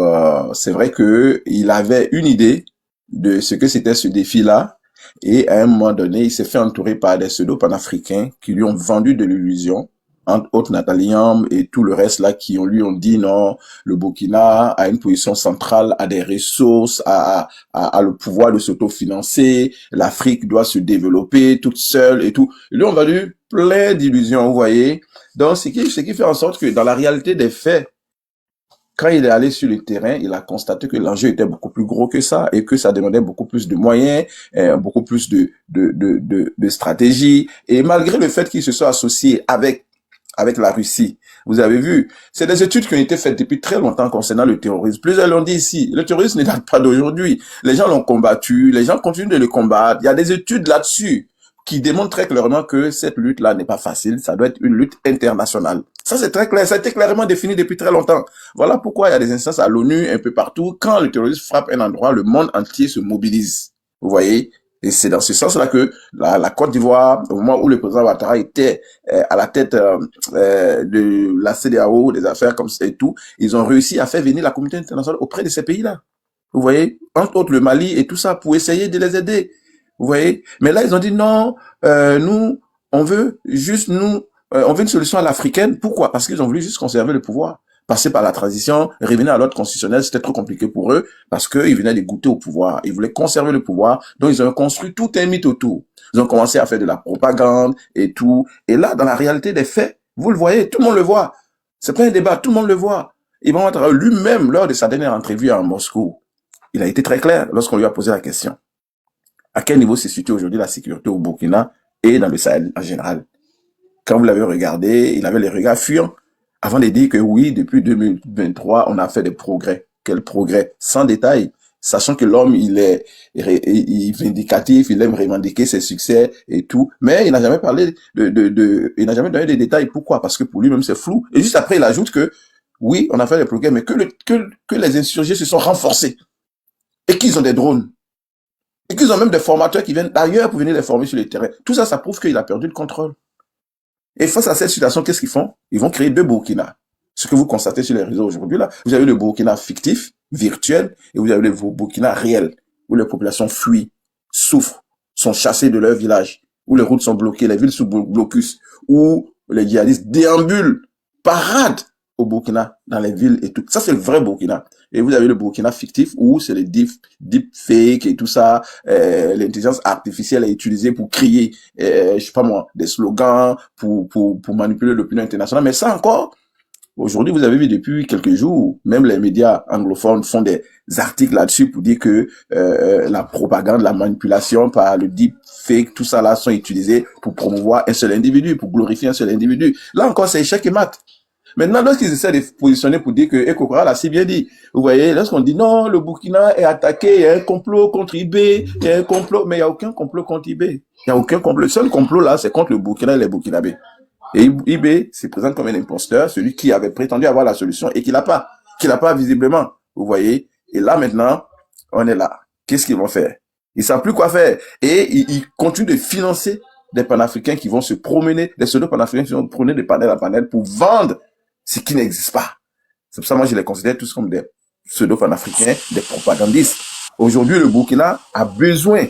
S11: c'est vrai que il avait une idée de ce que c'était ce défi-là. Et à un moment donné, il s'est fait entourer par des pseudo-panafricains qui lui ont vendu de l'illusion, entre autres Nathalie Yamb et tout le reste là qui lui ont dit non, le Burkina a une position centrale, a des ressources, a le pouvoir de s'autofinancer, l'Afrique doit se développer toute seule et tout. Ils lui ont vendu plein d'illusions, vous voyez. Donc, ce qui fait en sorte que dans la réalité des faits, quand il est allé sur le terrain, il a constaté que l'enjeu était beaucoup plus gros que ça et que ça demandait beaucoup plus de moyens, beaucoup plus de stratégie. Et malgré le fait qu'il se soit associé avec la Russie, vous avez vu, c'est des études qui ont été faites depuis très longtemps concernant le terrorisme. Plusieurs l'ont dit ici, le terrorisme ne date pas d'aujourd'hui. Les gens l'ont combattu, les gens continuent de le combattre. Il y a des études là-dessus qui démontrent très clairement que cette lutte-là n'est pas facile, ça doit être une lutte internationale. Ça, c'est très clair, ça a été clairement défini depuis très longtemps. Voilà pourquoi il y a des instances à l'ONU, un peu partout. Quand le terrorisme frappe un endroit, le monde entier se mobilise. Vous voyez? Et c'est dans ce sens-là que la Côte d'Ivoire, au moment où le président Ouattara était à la tête de la CEDEAO, des affaires comme ça et tout, ils ont réussi à faire venir la communauté internationale auprès de ces pays-là. Vous voyez? Entre autres le Mali et tout ça, pour essayer de les aider. Vous voyez? Mais là, ils ont dit non, nous, on veut une solution à l'africaine. Pourquoi? Parce qu'ils ont voulu juste conserver le pouvoir. Passer par la transition, revenir à l'ordre constitutionnel, c'était trop compliqué pour eux parce qu'ils venaient de goûter au pouvoir. Ils voulaient conserver le pouvoir. Donc, ils ont construit tout un mythe autour. Ils ont commencé à faire de la propagande et tout. Et là, dans la réalité des faits, vous le voyez, tout le monde le voit. C'est pas un débat, tout le monde le voit. Ibrahima Traoré lui-même, lors de sa dernière entrevue à Moscou, il a été très clair lorsqu'on lui a posé la question. À quel niveau se situe aujourd'hui la sécurité au Burkina et dans le Sahel en général? Quand vous l'avez regardé, il avait les regards fuyants avant de dire que oui, depuis 2023, on a fait des progrès. Quel progrès? Sans détail. Sachant que l'homme, il est vindicatif, il aime revendiquer ses succès et tout. Mais il n'a jamais parlé il n'a jamais donné des détails. Pourquoi? Parce que pour lui-même, c'est flou. Et juste après, il ajoute que oui, on a fait des progrès, mais que les insurgés se sont renforcés. Et qu'ils ont des drones. Et qu'ils ont même des formateurs qui viennent d'ailleurs pour venir les former sur le terrain. Tout ça, ça prouve qu'il a perdu le contrôle. Et face à cette situation, qu'est-ce qu'ils font? Ils vont créer deux Burkina. Ce que vous constatez sur les réseaux aujourd'hui, là, vous avez le Burkina fictif, virtuel, et vous avez le Burkina réel, où les populations fuient, souffrent, sont chassées de leur village, où les routes sont bloquées, les villes sous blocus, où les djihadistes déambulent, paradent au Burkina, dans les villes et tout. Ça, c'est le vrai Burkina. Et vous avez le Burkina fictif, où c'est les deepfakes et tout ça, l'intelligence artificielle est utilisée pour crier, je sais pas moi, des slogans, pour manipuler l'opinion internationale. Mais ça encore, aujourd'hui, vous avez vu depuis quelques jours, même les médias anglophones font des articles là-dessus pour dire que la propagande, la manipulation par le deepfake, tout ça là sont utilisés pour promouvoir un seul individu, pour glorifier un seul individu. Là encore, c'est échec et mat. Maintenant, lorsqu'ils essaient de positionner pour dire que Ekokora l'a si bien dit, vous voyez, lorsqu'on dit non, le Burkina est attaqué, il y a un complot contre IB, il y a un complot, mais il n'y a aucun complot contre IB. Il n'y a aucun complot. Le seul complot là, c'est contre le Burkina et les Burkinabés. Et IB se présente comme un imposteur, celui qui avait prétendu avoir la solution et qui l'a pas visiblement, vous voyez. Et là, maintenant, on est là. Qu'est-ce qu'ils vont faire? Ils savent plus quoi faire. Et ils continuent de financer des panafricains qui vont se promener, des pseudo-panafricains qui vont promener de panel à panel pour vendre ce qui n'existe pas. C'est pour ça que moi, je les considère tous comme des pseudo-panafricains, des propagandistes. Aujourd'hui, le Burkina a besoin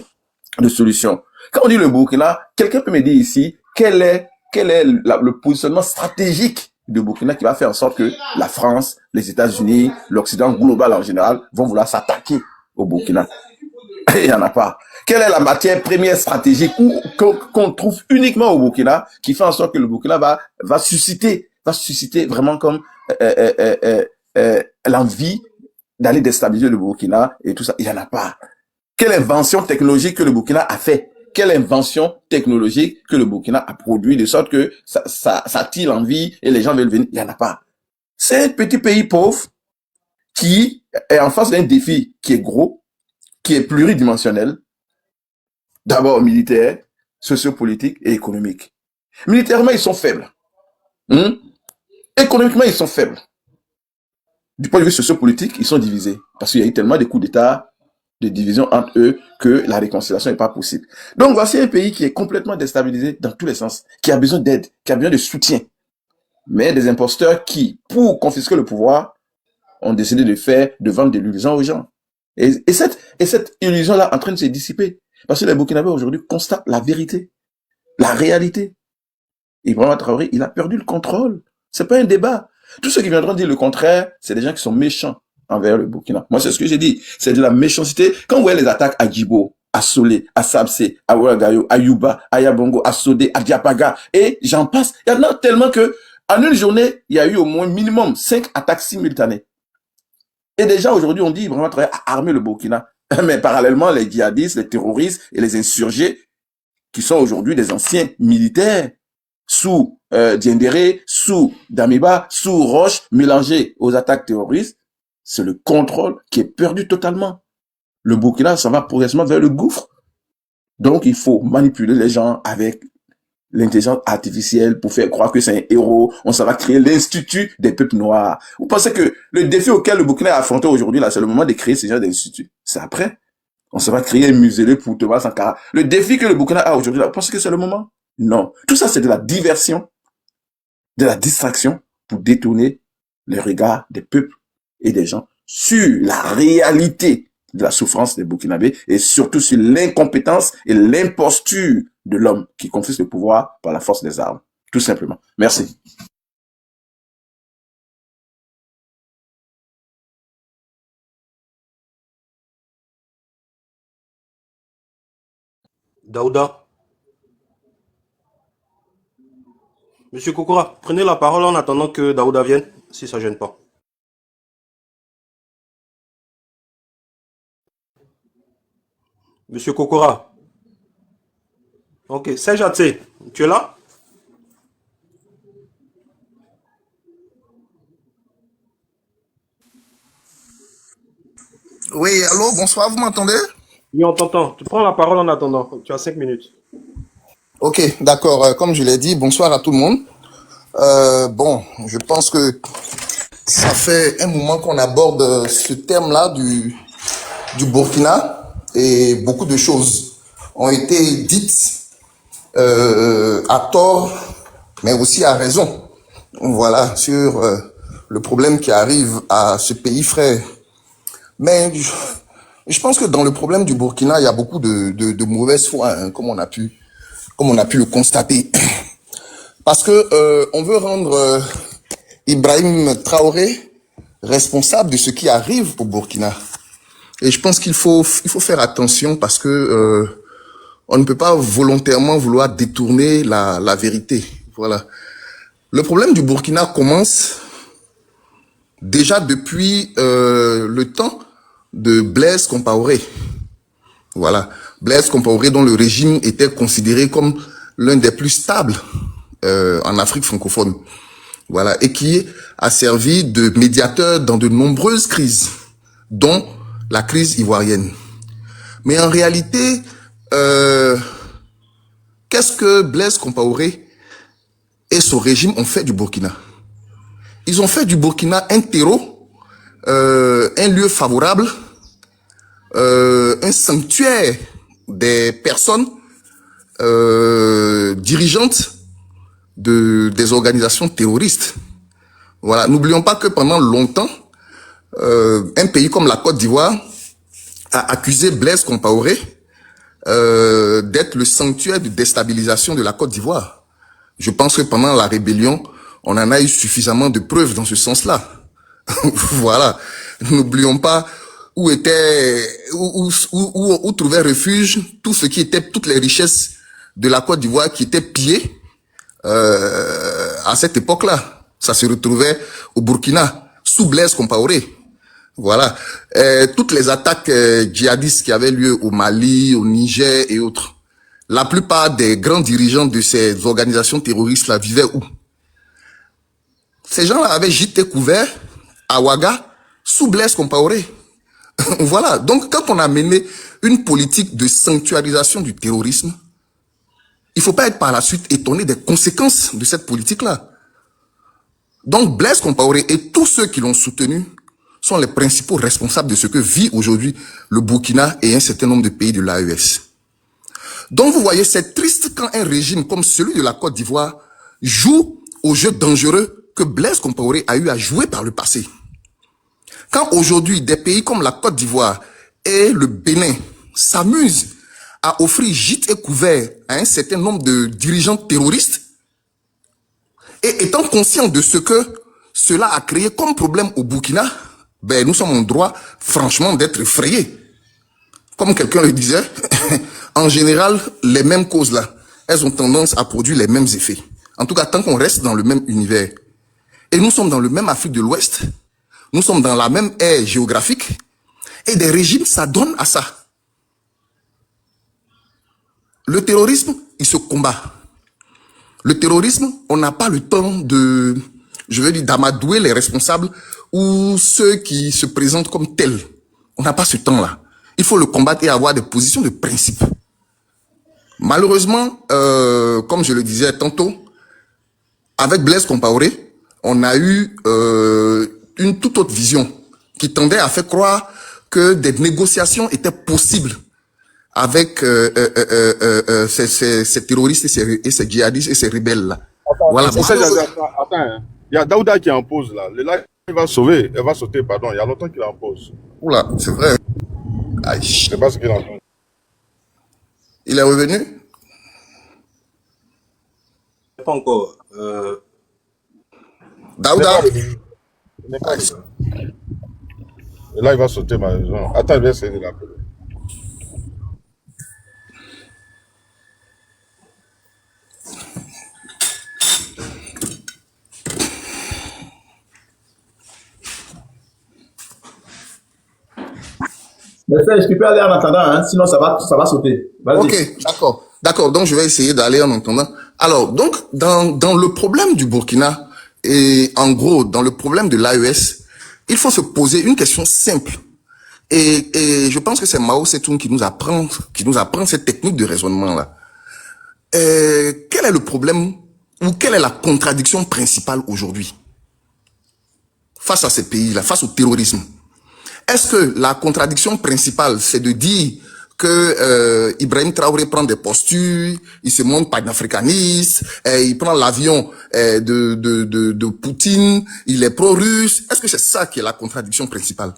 S11: de solutions. Quand on dit le Burkina, quelqu'un peut me dire ici, quel est le positionnement stratégique du Burkina qui va faire en sorte que la France, les États-Unis, l'Occident global en général vont vouloir s'attaquer au Burkina? Il n'y en a pas. Quelle est la matière première stratégique qu'on trouve uniquement au Burkina qui fait en sorte que le Burkina va susciter vraiment comme l'envie d'aller déstabiliser le Burkina et tout ça? Il n'y en a pas. Quelle invention technologique que le Burkina a fait? Quelle invention technologique que le Burkina a produit de sorte que ça attire l'envie et les gens veulent venir? Il n'y en a pas. C'est un petit pays pauvre qui est en face d'un défi qui est gros, qui est pluridimensionnel, d'abord militaire, sociopolitique et économique. Militairement, ils sont faibles. Économiquement, ils sont faibles. Du point de vue sociopolitique, ils sont divisés. Parce qu'il y a eu tellement de coups d'État, de division entre eux, que la réconciliation n'est pas possible. Donc, voici un pays qui est complètement déstabilisé dans tous les sens, qui a besoin d'aide, qui a besoin de soutien. Mais des imposteurs qui, pour confisquer le pouvoir, ont décidé de vendre de l'illusion aux gens. Et cette illusion-là est en train de se dissiper. Parce que les Burkinabés aujourd'hui constatent la vérité, la réalité. Ibrahima Traoré, il a perdu le contrôle. C'est pas un débat. Tous ceux qui viendront dire le contraire, c'est des gens qui sont méchants envers le Burkina. Moi, c'est ce que j'ai dit. C'est de la méchanceté. Quand vous voyez les attaques à Djibo, à Solé, à Sabsé, à Ouagayo, à Yuba, à Yabongo, à Sodé, à Diapaga, et j'en passe. Il y en a tellement que, en une journée, il y a eu au moins minimum 5 attaques simultanées. Et déjà, aujourd'hui, on dit Ibrahima Traoré a armé le Burkina. Mais parallèlement, les djihadistes, les terroristes et les insurgés, qui sont aujourd'hui des anciens militaires, sous Diendéré, sous Damiba, sous Roche, mélangés aux attaques terroristes, c'est le contrôle qui est perdu totalement. Le Burkina, ça va progressivement vers le gouffre. Donc, il faut manipuler les gens avec l'intelligence artificielle pour faire croire que c'est un héros. Ça va créer l'institut des peuples noirs. Vous pensez que le défi auquel le Burkina est affronté aujourd'hui, là, c'est le moment de créer ce genre d'institut? C'est après. On se va créer un musée pour Thomas Sankara. Le défi que le Burkina a aujourd'hui, là, vous pensez que c'est le moment? Non. Tout ça, c'est de la diversion, de la distraction pour détourner les regards des peuples et des gens sur la réalité de la souffrance des Burkinabés et surtout sur l'incompétence et l'imposture de l'homme qui confisque le pouvoir par la force des armes. Tout simplement. Merci.
S7: Daouda. Monsieur Kokora, prenez la parole en attendant que Daouda vienne, si ça gêne pas. Monsieur Kokora. Ok, Sejatse, tu es là?
S12: Oui, allô, bonsoir, vous m'entendez?
S7: Oui, on t'entend. Tu prends la parole en attendant. Tu as 5 minutes.
S12: Ok, d'accord. Comme je l'ai dit, bonsoir à tout le monde. Bon, je pense que ça fait un moment qu'on aborde ce thème-là du Burkina et beaucoup de choses ont été dites à tort, mais aussi à raison. Voilà, sur le problème qui arrive à ce pays frère. Mais je pense que dans le problème du Burkina, il y a beaucoup de mauvaise foi, hein, comme on a pu le constater. Parce que on veut rendre Ibrahim Traoré responsable de ce qui arrive au Burkina. Et je pense qu'il faut faire attention parce que on ne peut pas volontairement vouloir détourner la vérité. Voilà. Le problème du Burkina commence déjà depuis le temps de Blaise Compaoré. Voilà. Blaise Compaoré, dont le régime était considéré comme l'un des plus stables en Afrique francophone. Voilà, et qui a servi de médiateur dans de nombreuses crises, dont la crise ivoirienne. Mais en réalité, qu'est-ce que Blaise Compaoré et son régime ont fait du Burkina? Ils ont fait du Burkina un terreau, un lieu favorable, un sanctuaire des personnes dirigeantes des organisations terroristes. Voilà, n'oublions pas que pendant longtemps, un pays comme la Côte d'Ivoire a accusé Blaise Compaoré d'être le sanctuaire de déstabilisation de la Côte d'Ivoire. Je pense que pendant la rébellion, on en a eu suffisamment de preuves dans ce sens-là. Voilà. N'oublions pas où trouvait refuge tout ce qui était, toutes les richesses de la Côte d'Ivoire qui étaient pillées à cette époque-là. Ça se retrouvait au Burkina, sous Blaise Compaoré. Voilà. Toutes les attaques djihadistes qui avaient lieu au Mali, au Niger et autres. La plupart des grands dirigeants de ces organisations terroristes-là vivaient où? Ces gens-là avaient gîté couvert à Ouaga, sous Blaise Compaoré. Voilà. Donc, quand on a mené une politique de sanctuarisation du terrorisme, il faut pas être par la suite étonné des conséquences de cette politique-là. Donc, Blaise Compaoré et tous ceux qui l'ont soutenu sont les principaux responsables de ce que vit aujourd'hui le Burkina et un certain nombre de pays de l'AES. Donc, vous voyez, c'est triste quand un régime comme celui de la Côte d'Ivoire joue au jeu dangereux que Blaise Compaoré a eu à jouer par le passé. Quand aujourd'hui, des pays comme la Côte d'Ivoire et le Bénin s'amusent à offrir gîte et couvert à un certain nombre de dirigeants terroristes, et étant conscients de ce que cela a créé comme problème au Burkina, ben, nous sommes en droit, franchement, d'être effrayés. Comme quelqu'un le disait, en général, les mêmes causes-là, elles ont tendance à produire les mêmes effets. En tout cas, tant qu'on reste dans le même univers. Et nous sommes dans le même Afrique de l'Ouest, nous sommes dans la même ère géographique, et des régimes s'adonnent à ça. Le terrorisme, il se combat. Le terrorisme, on n'a pas le temps de, je veux dire, d'amadouer les responsables ou ceux qui se présentent comme tels. On n'a pas ce temps-là. Il faut le combattre et avoir des positions de principe. Malheureusement, comme je le disais tantôt, avec Blaise Compaoré, on a eu une toute autre vision qui tendait à faire croire que des négociations étaient possibles avec ces terroristes et ces djihadistes et ces rebelles-là. Voilà.
S9: Attends, hein. Il y a Daouda qui est en pause là. Le live, elle va sauter, pardon. Il y a longtemps qu'il est en pause.
S12: Oula, c'est vrai. Aïe.
S9: Je sais pas ce qu'il en pense.
S12: Il est revenu?
S7: Pas encore.
S12: Daouda.
S9: Il n'est pas revenu. Le live va sauter malheureusement. Attends, je vais essayer de l'appeler.
S2: Mais Serge, tu peux aller en attendant, hein, sinon ça va sauter.
S12: Ok, d'accord. D'accord, donc je vais essayer d'aller en entendant. Alors, donc, dans le problème du Burkina, et en gros, dans le problème de l'AES, il faut se poser une question simple. Et je pense que c'est Mao Tse-tung qui nous apprend cette technique de raisonnement-là. Quel est le problème ou quelle est la contradiction principale aujourd'hui face à ces pays-là, face au terrorisme? Est-ce que la contradiction principale, c'est de dire que Ibrahim Traoré prend des postures, il se montre panafricaniste, il prend l'avion de Poutine, il est pro-russe? Est-ce que c'est ça qui est la contradiction principale?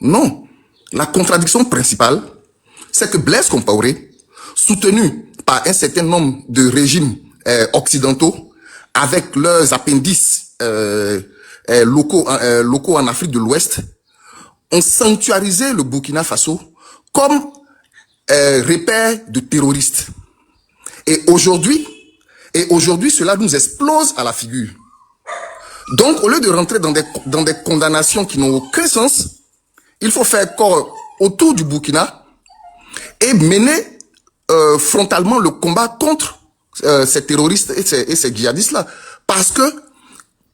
S12: Non. La contradiction principale, c'est que Blaise Compaoré, soutenu par un certain nombre de régimes occidentaux, avec leurs appendices locaux en Afrique de l'Ouest, ont sanctuarisé le Burkina Faso comme repère de terroristes. Et aujourd'hui, cela nous explose à la figure. Donc, au lieu de rentrer dans des condamnations qui n'ont aucun sens, il faut faire corps autour du Burkina et mener frontalement le combat contre ces terroristes et ces djihadistes-là. Parce que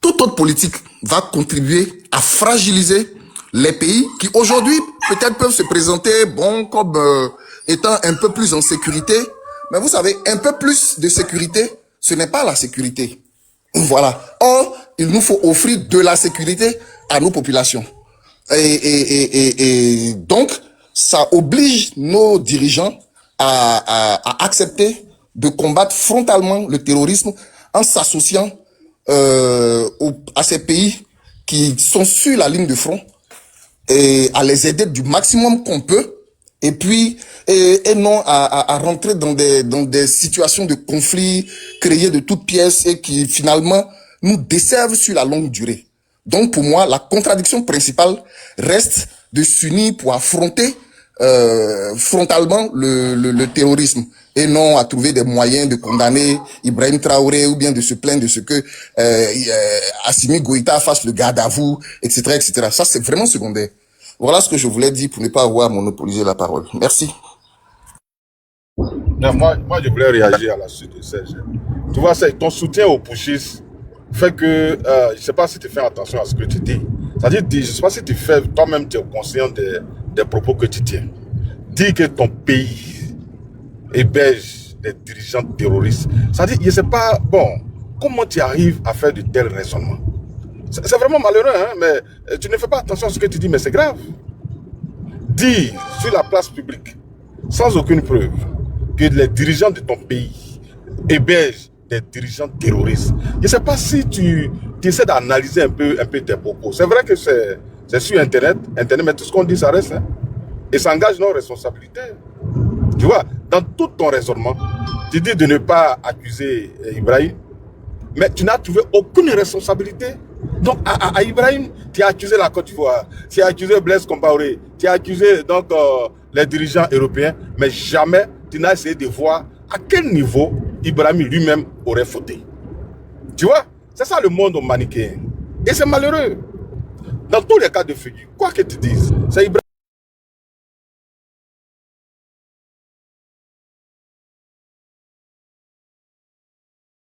S12: toute autre politique va contribuer à fragiliser les pays qui aujourd'hui peut-être peuvent se présenter bon comme étant un peu plus en sécurité. Mais vous savez, un peu plus de sécurité, ce n'est pas la sécurité. Voilà. Or, il nous faut offrir de la sécurité à nos populations. Et donc, ça oblige nos dirigeants à accepter de combattre frontalement le terrorisme en s'associant à ces pays qui sont sur la ligne de front et à les aider du maximum qu'on peut. Et puis, et non à rentrer dans des situations de conflit créées de toutes pièces et qui finalement nous desservent sur la longue durée. Donc pour moi, la contradiction principale reste de s'unir pour affronter frontalement le terrorisme et non à trouver des moyens de condamner Ibrahim Traoré ou bien de se plaindre de ce que Assimi Goïta fasse le garde à vous, etc., etc. Ça, c'est vraiment secondaire. Voilà ce que je voulais dire pour ne pas avoir monopolisé la parole. Merci.
S9: Non, moi, je voulais réagir à la suite de Serge. Tu vois, ton soutien aux pushistes fait que, je ne sais pas si tu fais attention à ce que tu dis. C'est-à-dire, je ne sais pas si tu fais, toi-même, tu es conscient des propos que tu tiens. Dis que ton pays héberge des dirigeants terroristes. C'est-à-dire, je ne sais pas, bon, comment tu arrives à faire de tels raisonnements? C'est vraiment malheureux, hein, mais tu ne fais pas attention à ce que tu dis, mais c'est grave. Dis sur la place publique, sans aucune preuve, que les dirigeants de ton pays hébergent des dirigeants terroristes. Je ne sais pas si tu essaies d'analyser un peu tes propos. C'est vrai que c'est sur Internet, mais tout ce qu'on dit, ça reste. Hein, et ça engage nos responsabilités. Tu vois, dans tout ton raisonnement, tu dis de ne pas accuser Ibrahim, mais tu n'as trouvé aucune responsabilité. Donc, à Ibrahim, tu as accusé la Côte d'Ivoire, tu as accusé Blaise Compaoré, tu as accusé donc, les dirigeants européens, mais jamais tu n'as essayé de voir à quel niveau Ibrahim lui-même aurait fauté. Tu vois, c'est ça le monde manichéen. Et c'est malheureux. Dans tous les cas de figure, quoi que tu dises, c'est Ibrahim.